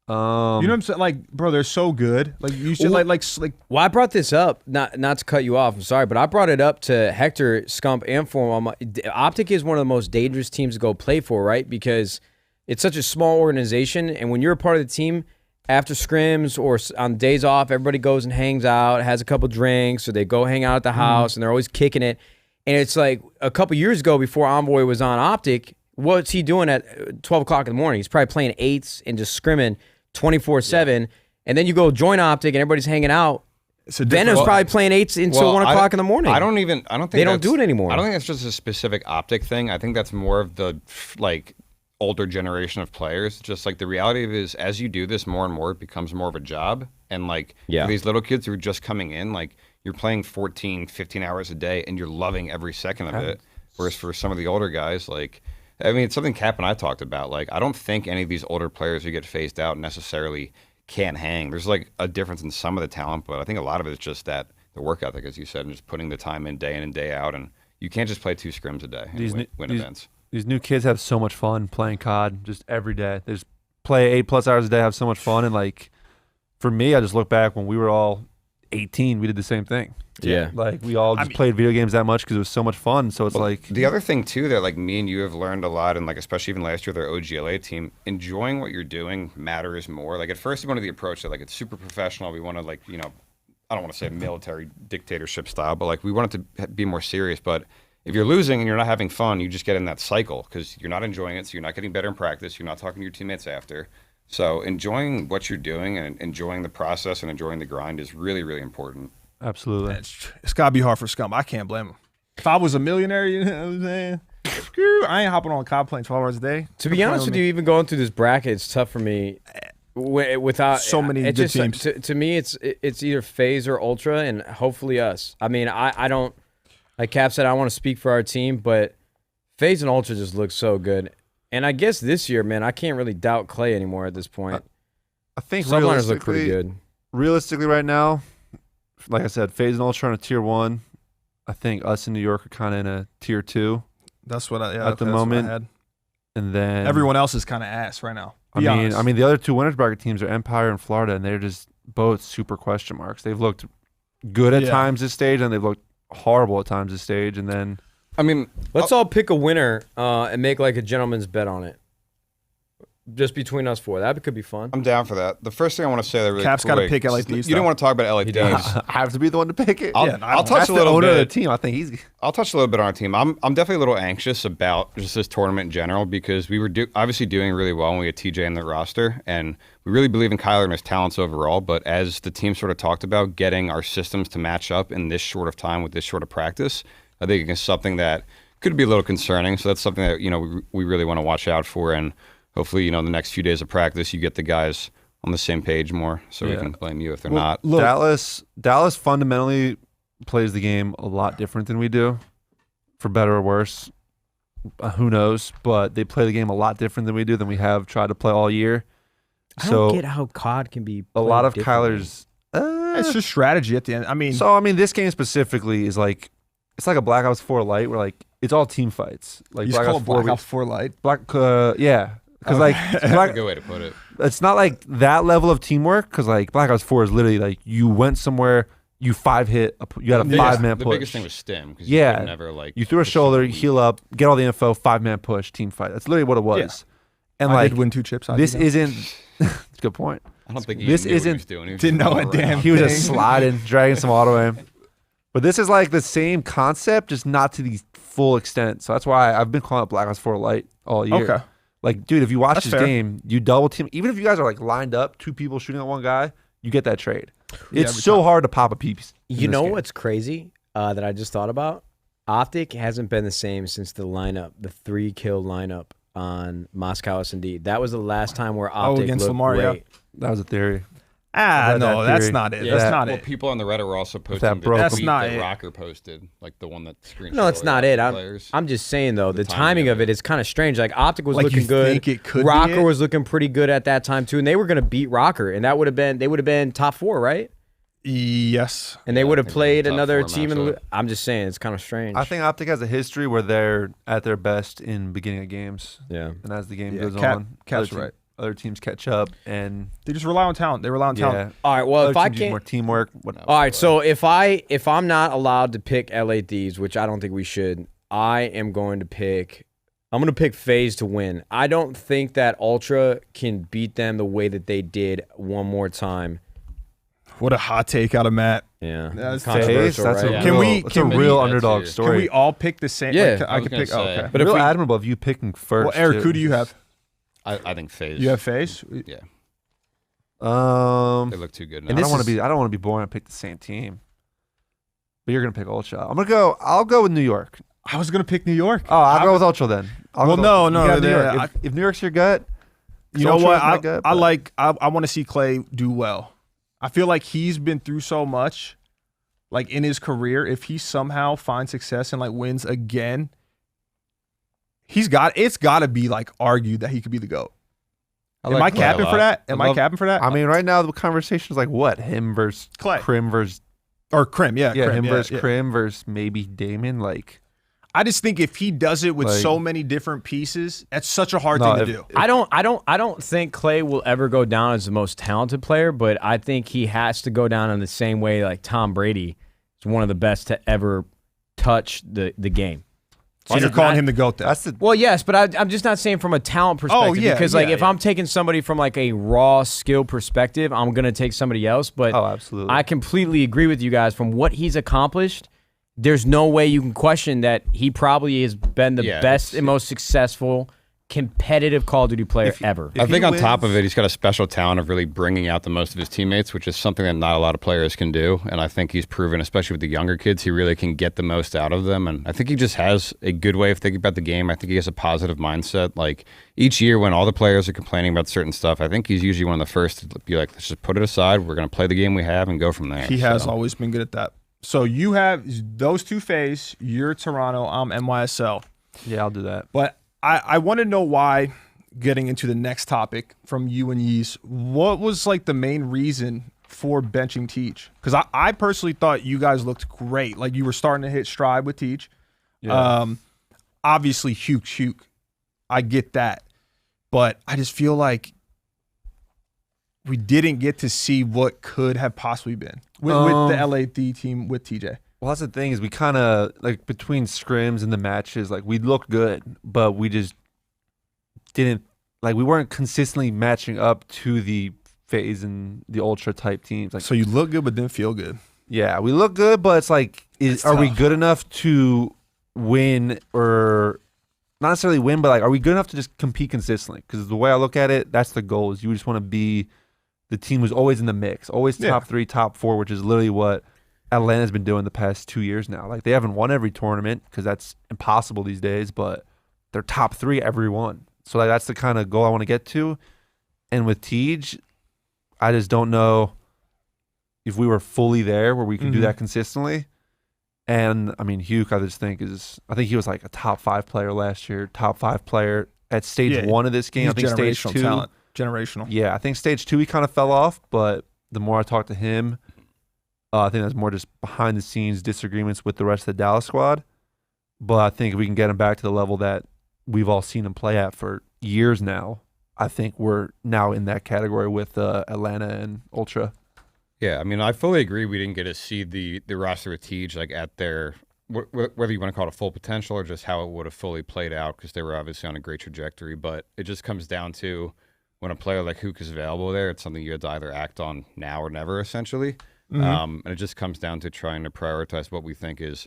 You know Um, what I'm saying? Like, bro, they're so good. Like, you should like. Well, I brought this up, not to cut you off, I'm sorry, but I brought it up to Hector, Scump, and Formal. Optic is one of the most dangerous teams to go play for, right? Because it's such a small organization, and when you're a part of the team, after scrims or on days off, everybody goes and hangs out, has a couple drinks, or they go hang out at the house, and they're always kicking it. And it's like a couple years ago before Envoy was on Optic, what's he doing at 12 o'clock in the morning? He's probably playing 8s and just scrimming 24/7. And then you go join Optic and everybody's hanging out. Venom's probably playing 8s until 1 o'clock in the morning. I don't think they don't do it anymore. I don't think that's just a specific Optic thing. I think that's more of the like older generation of players. Just like the reality of it is, as you do this more and more, it becomes more of a job. And like for these little kids who are just coming in, like you're playing 14, 15 hours a day and you're loving every second of it. Whereas for some of the older guys, like, I mean, it's something Cap and I talked about. Like, I don't think any of these older players who get phased out necessarily can't hang. There's like a difference in some of the talent, but I think a lot of it is just that the work ethic, as you said, and just putting the time in and day out. And you can't just play 2 scrims a day and win events. These new kids have so much fun playing COD just every day. They just play 8+ hours a day, have so much fun. And like, for me, I just look back when we were all 18, we did the same thing. Yeah. Like, we all just played video games that much because it was so much fun. So it's like... The other thing, too, that, like, me and you have learned a lot, and, like, especially even last year, their OGLA team, enjoying what you're doing matters more. Like, at first, you wanted the approach that, like, it's super professional. We want to, like, I don't want to say military dictatorship style, but, like, we want it to be more serious. But if you're losing and you're not having fun, you just get in that cycle because you're not enjoying it, so you're not getting better in practice. You're not talking to your teammates after. So enjoying what you're doing and enjoying the process and enjoying the grind is really, really important. Absolutely. It's got to be hard for Scum. I can't blame him. If I was a millionaire, you know what I'm saying? Screw, I ain't hopping on COD playing 12 hours a day. To be honest with you, even going through this bracket, it's tough for me. Without so many good teams. To me, it's either FaZe or Ultra, and hopefully us. I mean, I don't, like Cap said, I want to speak for our team, but FaZe and Ultra just look so good. And I guess this year, man, I can't really doubt Clay anymore at this point. I think Subliners look pretty good. Realistically, right now, like I said, FaZe and Ultra on a tier 1. I think us in New York are kind of in a tier 2. That's what at the moment. And then everyone else is kind of ass right now. I mean, the other 2 winners bracket teams are Empire and Florida, and they're just both super question marks. They've looked good at times this stage, and they've looked horrible at times this stage. And then, I mean, let's all pick a winner and make like a gentleman's bet on it. just between us four. That could be fun. I'm down for that. The first thing I want to say that really Cap's quick, gotta pick LA Thieves, You didn't though. want to talk about LA Thieves. I have to be the one to pick it. I'll touch That's a the little owner of the bit. team. I think he's. I'll touch a little bit on our team. I'm definitely a little anxious about just this tournament in general because we were obviously doing really well when we had TJ in the roster, and we really believe in Cuyler and his talents overall. But as the team sort of talked about, getting our systems to match up in this short of time with this short of practice, I think it's something that could be a little concerning. So that's something that we really want to watch out for, and hopefully the next few days of practice you get the guys on the same page more, so we can blame you if they're not. Look, Dallas fundamentally plays the game a lot different than we do, for better or worse. Who knows? But they play the game a lot different than we do, than we have tried to play all year. I don't get how COD can be a lot of differently. Kyler's. it's just strategy at the end. I mean, This game specifically is like it's like a Black Ops 4 Lite, where like it's all team fights. Like you Black call Ops it 4, Black Ops 4 Light. yeah, because like That's a good way to put it. it's not like that level of teamwork. Because like Black Ops 4 is literally like you went somewhere, you 5-hit, you had a 5-man The push. biggest thing was stim because Yeah. you could never like You threw a push shoulder, someone. heal up, get all the info, 5-man push, team fight. That's literally what it was. And I like did win 2 chips. this isn't. That's a good point. I don't think he This knew what he isn't- was doing. He was Didn't just know a rolling damn around. He was just thing. sliding, dragging some auto aim. But this is like the same concept, just not to the full extent. So that's why I've been calling it Black Ops 4 Lite all year. Okay. Like, dude, if you watch That's this fair. game, you double team. Even if you guys are like lined up, 2 people shooting at one guy, you get that trade. Yeah, It's every so time. hard to pop a peeps. You know what's crazy that I just thought about? Optic hasn't been the same since the 3-kill lineup on Moscow S&D. That was the last time where Optic against looked Lamar, yeah. great. That was a theory. No, that that's theory. not it. Yeah. That's not Well, it. people on the Reddit were also posting that the broke That's tweet not that it. Rocker posted, like the one that screenshot. No, it's not it. Players. I'm just saying though, the timing timing of of it is kind of strange. Like Optic was Like, looking you good. think it could be Rocker it? was looking pretty good at that time too, and they were going to beat Rocker, and that would have been top 4, right? Yes. And they Yeah, would I have think it was a played top another 4 team. matchup. I'm just saying, it's kind of strange. I think Optic has a history where they're at their best in beginning of games. Yeah. And as the game Yeah, goes Cap- on, Cap's other right. other teams catch up. And They just rely on talent. They rely on talent. yeah. All right. Well, Other if I teams use can't. more teamwork. All right. So if I'm not allowed to pick LA Thieves, which I don't think we should, I am going to pick. I'm going to pick FaZe to win. I don't think that Ultra can beat them the way that they did one more time. What a hot take out of Matt. Yeah. That's Controversial, That's right? a Can real, we- that's can a we- real That's underdog it. story. Can we all pick the same? Yeah. Like, I I was could gonna pick. say. Okay. But But if real we- admirable of you picking first. Well, Eric, too. who do you have? I think FaZe. You have FaZe? Yeah, Um, they look too good. I Now. don't want to be. I don't want to be boring and pick the same team. But you're gonna pick Ultra. I'm gonna go. I'll go with New York. I was gonna pick New York. Oh, I'll go with Ultra then. I'll Well, go with no, Ultra. no, You got New yeah, York. If New York's your gut, You know Ultra what? is my gut, I but- like. I want to see Clay do well. I feel like he's been through so much, like in his career. If he somehow finds success and like wins again, it's got to be like argued that he could be the GOAT. Am I Clay a capping for lot. that? Am I love- capping for that? I mean, right now the conversation is like what him versus Clay. Krim versus Or Krim, yeah, Krim, him yeah, versus yeah. Krim versus maybe Damon. Like I just think if he does it with Like- so many different pieces, that's such a hard No, thing to if- do. I don't think Clay will ever go down as the most talented player, but I think he has to go down in the same way like Tom Brady is one of the best to ever touch the game. So you're calling him the GOAT then? that's the Well, yes, but I'm just not saying from a talent perspective. yeah, because like yeah, if yeah. I'm taking somebody from like a raw skill perspective, I'm gonna take somebody else. But oh, absolutely. I completely agree with you guys. From what he's accomplished, there's no way you can question that he probably has been the Yeah, best it's- and most successful competitive Call of Duty player If he- ever. if I think he on top wins- of it, he's got a special talent of really bringing out the most of his teammates, which is something that not a lot of players can do. And I think he's proven, especially with the younger kids, he really can get the most out of them. And I think he just has a good way of thinking about the game. I think he has a positive mindset. Like each year when all the players are complaining about certain stuff, I think he's usually one of the first to be like, let's just put it aside. We're going to play the game we have and go from there. He has So, always been good at that. So you have those two FaZe. You're Toronto. I'm NYSL. yeah, I'll do that. But I want to know why, getting into the next topic from you and Yees, what was like the main reason for benching Teach? Because I personally thought you guys looked great. Like you were starting to hit stride with Teach. Yeah. Obviously, Huke. I get that. But I just feel like we didn't get to see what could have possibly been with the LAD team with TJ. Well, that's the thing is we kind of like between scrims and the matches, like we looked good, but we just didn't like we weren't consistently matching up to the FaZe and the Ultra type teams. Like, So you look good, but didn't feel good. yeah, we look good, but it's like, are we good enough to win, or not necessarily win, but like, are we good enough to just compete consistently? Because the way I look at it, that's the goal. Is you just want to be the team who's always in the mix, always top 3, top 4, which is literally what Atlanta's been doing the past 2 years now. Like, they haven't won every tournament because that's impossible these days, but they're top 3 every one. So like, that's the kind of goal I want to get to. And with Tej, I just don't know if we were fully there where we can do that consistently. And I mean, Huke, I think he was like a top 5 player last year, top 5 player at stage 1 of this game. I think stage 2, talent. Generational. Yeah, I think stage 2 he kind of fell off, but the more I talk to him, I think that's more just behind the scenes disagreements with the rest of the Dallas squad. But I think if we can get him back to the level that we've all seen him play at for years now, I think we're now in that category with Atlanta and Ultra. Yeah, I mean, I fully agree. We didn't get to see the roster with Tej like at their whether you want to call it a full potential or just how it would have fully played out, because they were obviously on a great trajectory. But it just comes down to when a player like Huke is available there, it's something you have to either act on now or never, essentially. And it just comes down to trying to prioritize what we think is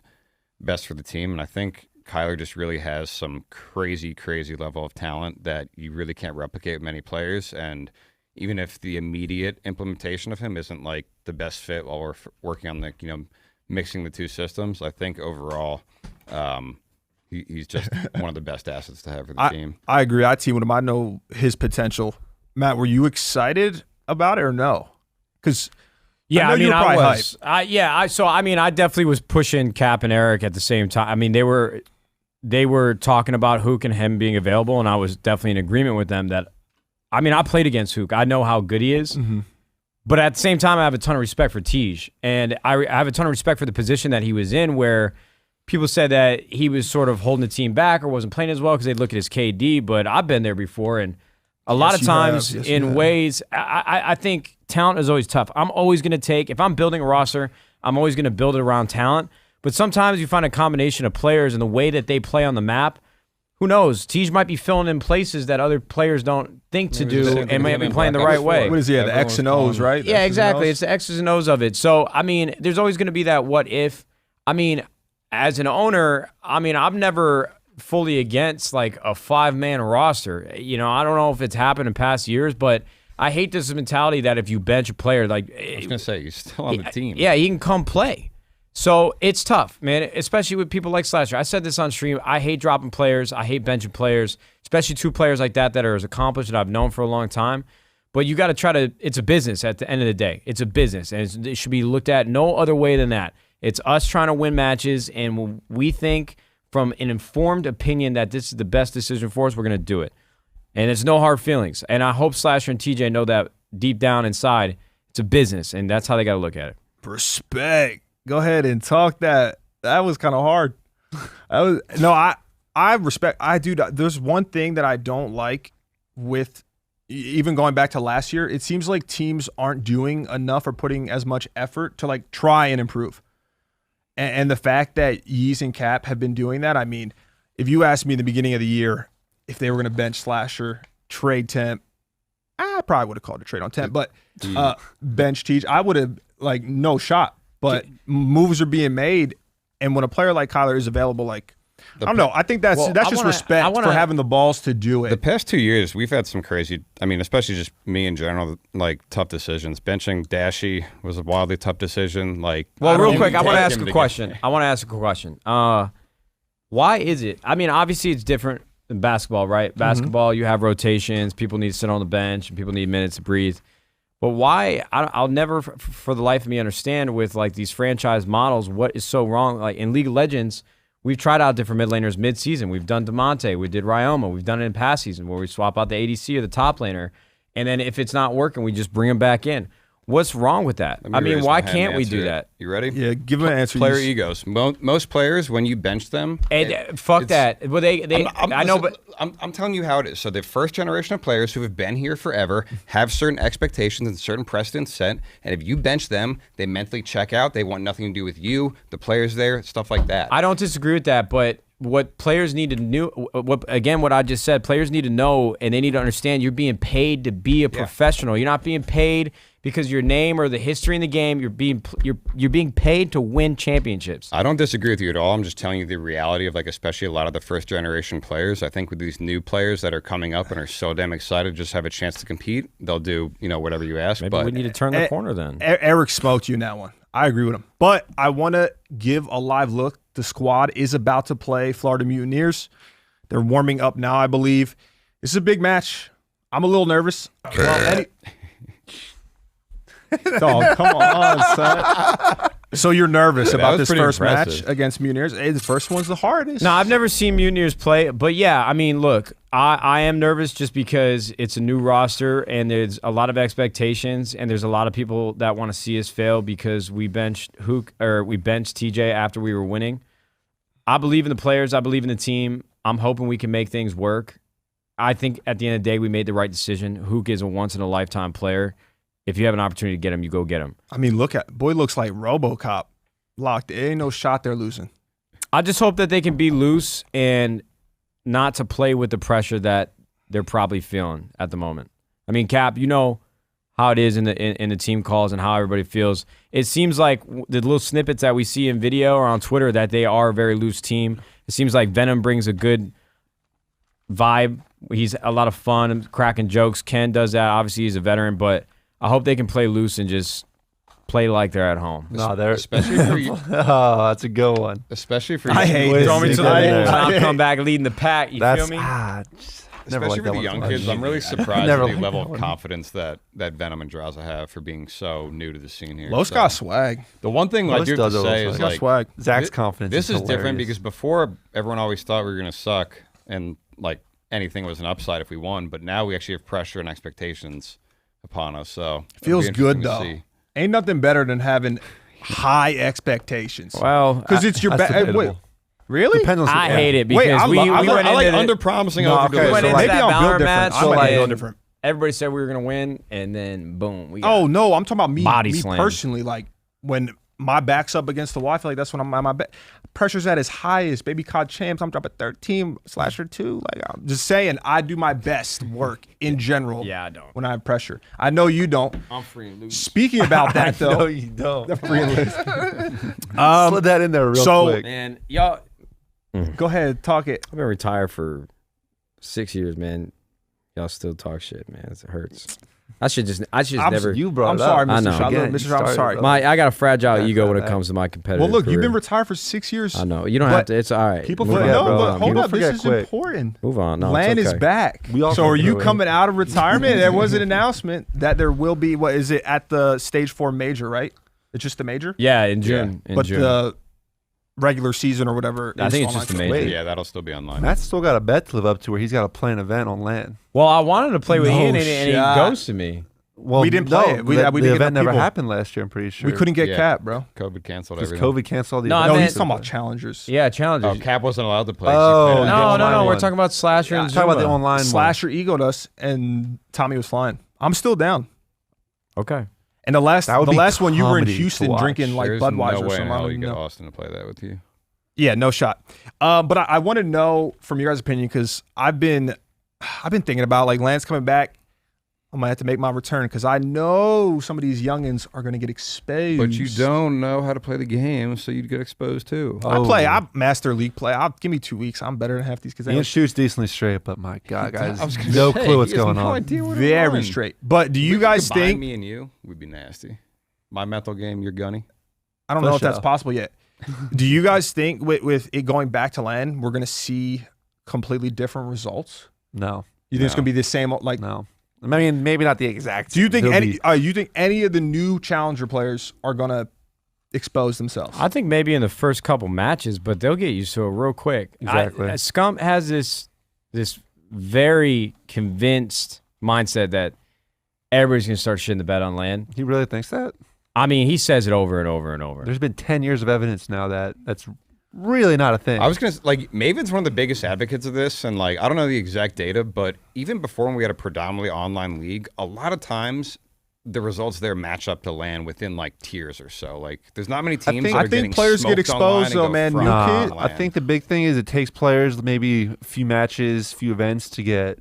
best for the team. And I think Cuyler just really has some crazy, crazy level of talent that you really can't replicate with many players. And even if the immediate implementation of him isn't like the best fit while we're working on the, mixing the two systems, I think overall he's just one of the best assets to have for the team. I agree. I team with him. I know his potential. Matt, were you excited about it or no? Because yeah, I was. I definitely was pushing Cap and Eric at the same time. I mean, they were talking about Huke and him being available, and I was definitely in agreement with them that. I mean, I played against Huke. I know how good he is. But at the same time, I have a ton of respect for Tej. And I have a ton of respect for the position that he was in, where people said that he was sort of holding the team back or wasn't playing as well because they'd look at his KD. But I've been there before. And a lot of times in ways, I think talent is always tough. I'm always going to take, if I'm building a roster, I'm always going to build it around talent. But sometimes you find a combination of players and the way that they play on the map. Who knows? Tej might be filling in places that other players don't think to do and might be playing the right way. What is he? The X and O's, right? Yeah, exactly. It's the X's and O's of it. So, I mean, there's always going to be that what if. I mean, as an owner, I'm never fully against like a 5-man roster. I don't know if it's happened in past years, but I hate this mentality that if you bench a player, like. I was going to say, you're still on the team. Yeah, he can come play. So it's tough, man, especially with people like Slasher. I said this on stream. I hate dropping players. I hate benching players, especially 2 players like that are as accomplished that I've known for a long time. But you got to try to – it's a business at the end of the day. It's a business, and it should be looked at no other way than that. It's us trying to win matches, and when we think from an informed opinion that this is the best decision for us, we're going to do it. And it's no hard feelings. And I hope Slasher and TJ know that deep down inside, it's a business, and that's how they got to look at it. Respect. Go ahead and talk that. That was kind of hard. I respect. I do. There's one thing that I don't like with even going back to last year. It seems like teams aren't doing enough or putting as much effort to like try and improve. And the fact that Yeez and Cap have been doing that. I mean, if you asked me in the beginning of the year if they were going to bench Slasher, trade Temp, I probably would have called a trade on Temp, but bench Tej, I would have like no shot. But moves are being made, and when a player like Cuyler is available, like I don't know, I think that's just respect for having the balls to do it. The past 2 years, we've had some crazy. I mean, especially just me in general, like tough decisions. Benching Dashy was a wildly tough decision. Like, well, real quick, I want to ask a question. Why is it? I mean, obviously, it's different than basketball, right? Basketball, you have rotations. People need to sit on the bench, and people need minutes to breathe. But why? I'll never, for the life of me, understand with like these franchise models what is so wrong. Like in League of Legends, we've tried out different mid laners mid-season. We've done DeMonte, we did Ryoma, we've done it in past season where we swap out the ADC or the top laner, and then if it's not working, we just bring them back in. What's wrong with that? I mean, why can't we do that? You ready? Yeah, give them an answer. Player egos. Most players, when you bench them, fuck that. Well, I know, but I'm telling you how it is. So the first generation of players who have been here forever have certain expectations and certain precedents set, and if you bench them, they mentally check out. They want nothing to do with you, the players there, stuff like that. I don't disagree with that, but what players need to know, what I just said, players need to know, and they need to understand you're being paid to be a professional. You're not being paid because your name or the history in the game. You're being paid to win championships. I don't disagree with you at all. I'm just telling you the reality of, like, especially a lot of the first generation players. I think with these new players that are coming up and are so damn excited to just have a chance to compete, they'll do, you know, whatever you ask. Maybe but we need to turn the corner then. Eric smoked you in that one. I agree with him. But I want to give a live look. The squad is about to play Florida Mutineers. They're warming up now, I believe. This is a big match. I'm a little nervous. Well, oh, come on, son. So you're nervous about this first match against Mutineers? Hey, the first one's the hardest. No, I've never seen Mutineers play, but yeah, I mean, look, I am nervous just because it's a new roster and there's a lot of expectations and there's a lot of people that want to see us fail because we benched Huke or we benched TJ after we were winning. I believe in the players. I believe in the team. I'm hoping we can make things work. I think at the end of the day, we made the right decision. Huke is a once-in-a-lifetime player. If you have an opportunity to get him, you go get him. I mean, boy looks like RoboCop. Locked. There ain't no shot they're losing. I just hope that they can be loose and not to play with the pressure that they're probably feeling at the moment. I mean, Cap, you know how it is in the team calls and how everybody feels. It seems like the little snippets that we see in video or on Twitter that they are a very loose team. It seems like Venom brings a good vibe. He's a lot of fun, cracking jokes. Ken does that. Obviously, he's a veteran, but I hope they can play loose and just play like they're at home. No, they're especially for you. Oh, that's a good one. Especially for you. I hate it. Throw me to the come back leading the pack. You feel me? Especially for the young kids, I'm really surprised at the level of confidence that Venom and Drazah have for being so new to the scene here. Los got swag. The one thing I do have to say is, like, swag. Zach's confidence. This is different hilarious. because before everyone always thought we were going to suck and like anything was an upside if we won, but now we actually have pressure and expectations upon us. So Feels good though. Ain't nothing better than having high expectations. Well, because it's your bad. Wait, really? I hate it because I we went I like into under promising. No, over okay, so maybe I'm built different. match. I might be built different. Everybody said we were gonna win, and then boom. We Oh no, I'm talking about me. Body Me slam. personally, like when my back's up against the wall, I feel like that's when I'm at my back. Pressure's at its highest. Baby COD champs. I'm dropping 13/2. Like I'm just saying, I do my best work in general. Yeah, I don't. When I have pressure, I know you don't. I'm free and loose. Speaking about that though, No, you don't. free and loose. Slid that in there real quick. Man, y'all, Go ahead, talk it. I've been retired for 6 years, man. Y'all still talk shit, man. It hurts. I should just never. You brought I'm it sorry, up. Mr. know. Shot. Again, Mr. you Shot, I'm started, sorry. bro. I got a fragile Back ego on when it that. comes to my competitive Well, look, you've been career. retired for 6 years. I know. You don't but have to. It's all right. People Move forget. on, No, bro. but hold People up. This forget is quick. important. Move on. No, LAN it's is okay. back. We all So are can you do it. coming out of retirement? There was an announcement that there will be, what is it, at the Stage 4 major, right? It's just the major? Yeah, in June. But the regular season or whatever. I think it's online. just the major. Wait. Yeah, that'll still be online. Matt's still got a bet to live up to where he's got to play an event on LAN. Well, I wanted to play with No Ian, and he shot. ghosted me. Well, We didn't play no, it. We the didn't get event enough never people. happened last year, I'm pretty sure. We couldn't get Yeah. Cap, bro. COVID canceled Because everything. COVID canceled the No, I event. No, meant- he's talking about challengers. Yeah, challengers. Oh, Cap wasn't allowed to play. Oh, so he played no, it. No. We're one. talking about Slasher and Talk about the Zuma. online one. Slasher egoed us, and Tommy was flying. I'm still down. Okay. And the last That would be one, you were in comedy to Huston watch. drinking like There's Budweiser no or way in something. I hell don't you even get know. Austin to play that with you. Yeah, no shot. But I want to know from your guys' opinion because I've been thinking about like Lance coming back. I'm gonna have to make my return because I know some of these youngins are gonna get exposed. But you don't know how to play the game, so you'd get exposed too. I master league play. Give me 2 weeks. I'm better than half these kids. Ian shoots decently straight, but my God, guys, I was gonna no say, clue what's he has going no on. idea what to Very run. straight. But do you We guys combine think? me and you would be nasty? My mental game, you're gunny. I don't know if Push that's out. possible yet. Do you guys think with it going back to LAN, we're gonna see completely different results? No, You think it's gonna be the same? Like, no. I mean, maybe not the exact. do you think He'll any? be- You think any of the new challenger players are gonna expose themselves? I think maybe in the first couple matches, but they'll get used to it real quick. Exactly. Scum has this very convinced mindset that everybody's gonna start shitting the bed on LAN. He really thinks that? I mean, he says it over and over and over. There's been 10 years of evidence now that that's really not a thing. I was gonna like Maven's one of the biggest advocates of this, and like I don't know the exact data, but even before when we had a predominantly online league, a lot of times the results there match up to LAN within like tiers or so. Like, there's not many teams. think- that are I think getting players get smoked online exposed, and though, go man. front New on kid- I LAN. think the big thing is it takes players maybe a few matches, few events to get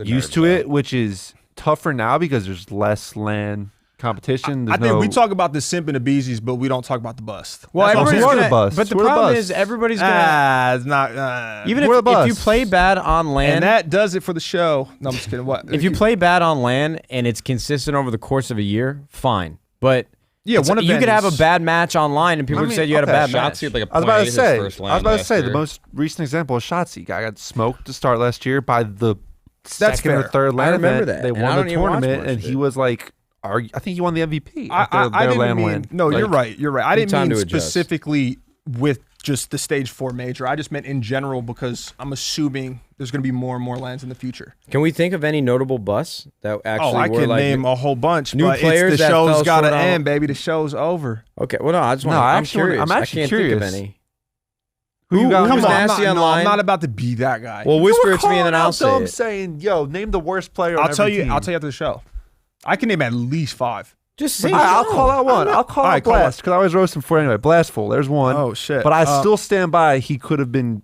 used to it, which is tougher now because there's less LAN competition. I There's think we no- talk about the simp and the beezies, but we don't talk about the bust. Well, That's what I'm everybody's Who are saying. the gonna, busts? but the Who are the problem busts? is everybody's gonna. It's not. Even Who are if the you busts? play bad on LAN, and that does it for the show. No, I'm just kidding. What? if you play bad on LAN and it's consistent over the course of a year, fine. But Yeah, it's- one you event could have a is- bad match online and people I would mean, say you had a okay, bad Shots match. had like a I was about to .8 his say. first I LAN was about to last say year. the most recent example is Shotsy. Guy got smoked to start last year by the That's second or fair. third LAN remember event. that, They and I won don't the even watch tournament, much and of he it. was like, I think he won the MVP. I after their didn't LAN mean. win. No, you're Like, right. You're right. I didn't time mean to adjust. specifically with just the stage 4 major. I just meant in general because I'm assuming there's going to be more and more lands in the future. Can we think of any notable busts that actually I were can like name a whole bunch. new but players it's the that show's fell got to short on- end, baby. The show's over. Okay, well, no, I just want. No, I I'm actually wanna- curious. I'm actually I can't think of curious. any. Who you got? Come Come on, on, nasty I'm online? not about to be that guy. Well, You whisper were it to me and then calling I'll out say them it. saying, "Yo, name the worst player." I'll on tell every you. team. I'll tell you after the show. I can name at least 5. Just say. All right, I'll no. call out one. I'll call All right, out call Blast because I always roast him for it anyway. Blastful. There's one. Oh shit! But I still stand by. He could have been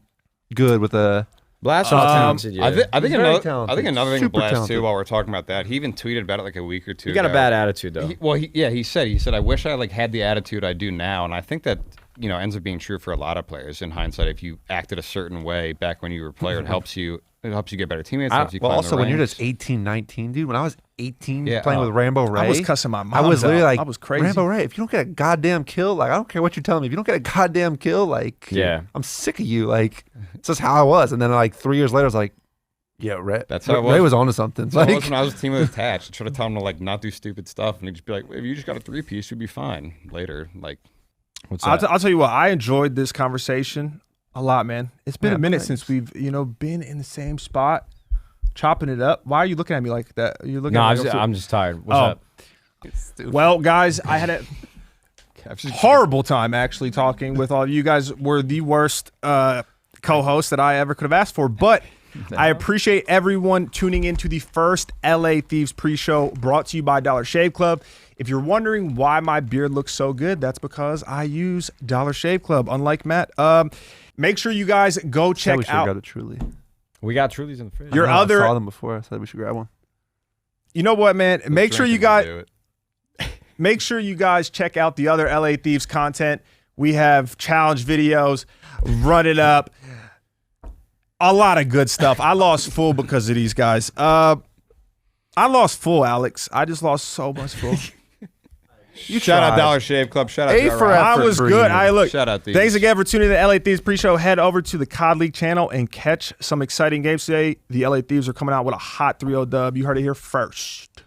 good with a. Blast Um, was talented, yeah. I think Very another. talented. I think another thing Super with Blast talented. too. While we're talking about that, he even tweeted about it like a week or two. You got a ago. bad attitude though. He said I wish I like had the attitude I do now, and I think that ends up being true for a lot of players. In hindsight, if you acted a certain way back when you were a player, it helps you. It helps you get better teammates. It helps you Well, climb also the when you're ranks. just 18, 19, dude. When I was 18, Yeah, playing with Rambo Ray, I was cussing my mom. I was literally like, I was crazy. Rambo Ray, if you don't get a goddamn kill, like I don't care what you tell me. If you don't get a goddamn kill, like Yeah. I'm sick of you. Like it's just how I was. And then like 3 years later, I was like, yeah, Ray. That's how it Ray was. was onto something. So Like, when I was teaming with Attached, I tried to tell him to like not do stupid stuff, and he'd just be like, "If you just got a 3-piece, you'd be fine." Later, like, What's I'll, that? I'll tell you what. I enjoyed this conversation a lot, man. It's been Yeah, a minute thanks. since we've been in the same spot, chopping it up. Why are you looking at me like that? You're looking. No, at me I'm just tired. What's Oh. up? Well, guys, I had a horrible time actually talking with all of you. You guys were the worst co-hosts that I ever could have asked for, but I appreciate everyone tuning into the first LA Thieves pre-show brought to you by DollarShaveClub. If you're wondering why my beard looks so good, that's because I use DollarShaveClub, unlike Matt. Make sure you guys go we check should out go to Truly. We got Trulies in the fridge. your I other. saw them before. I said we should grab one. You know what, man? Make sure you guys. do it. Make sure you guys check out the other LA Thieves content. We have challenge videos, run it up, a lot of good stuff. I lost full because of these guys. I lost full, Alex. I just lost so much full. Shout out Dollar Shave Club. Shout out A Jar for Rock. I effort was for good. you. I look. Shout out Thieves. Thanks again for tuning in to the LA Thieves pre-show. Head over to the COD League channel and catch some exciting games today. The LA Thieves are coming out with a hot 3-0 dub. You heard it here first.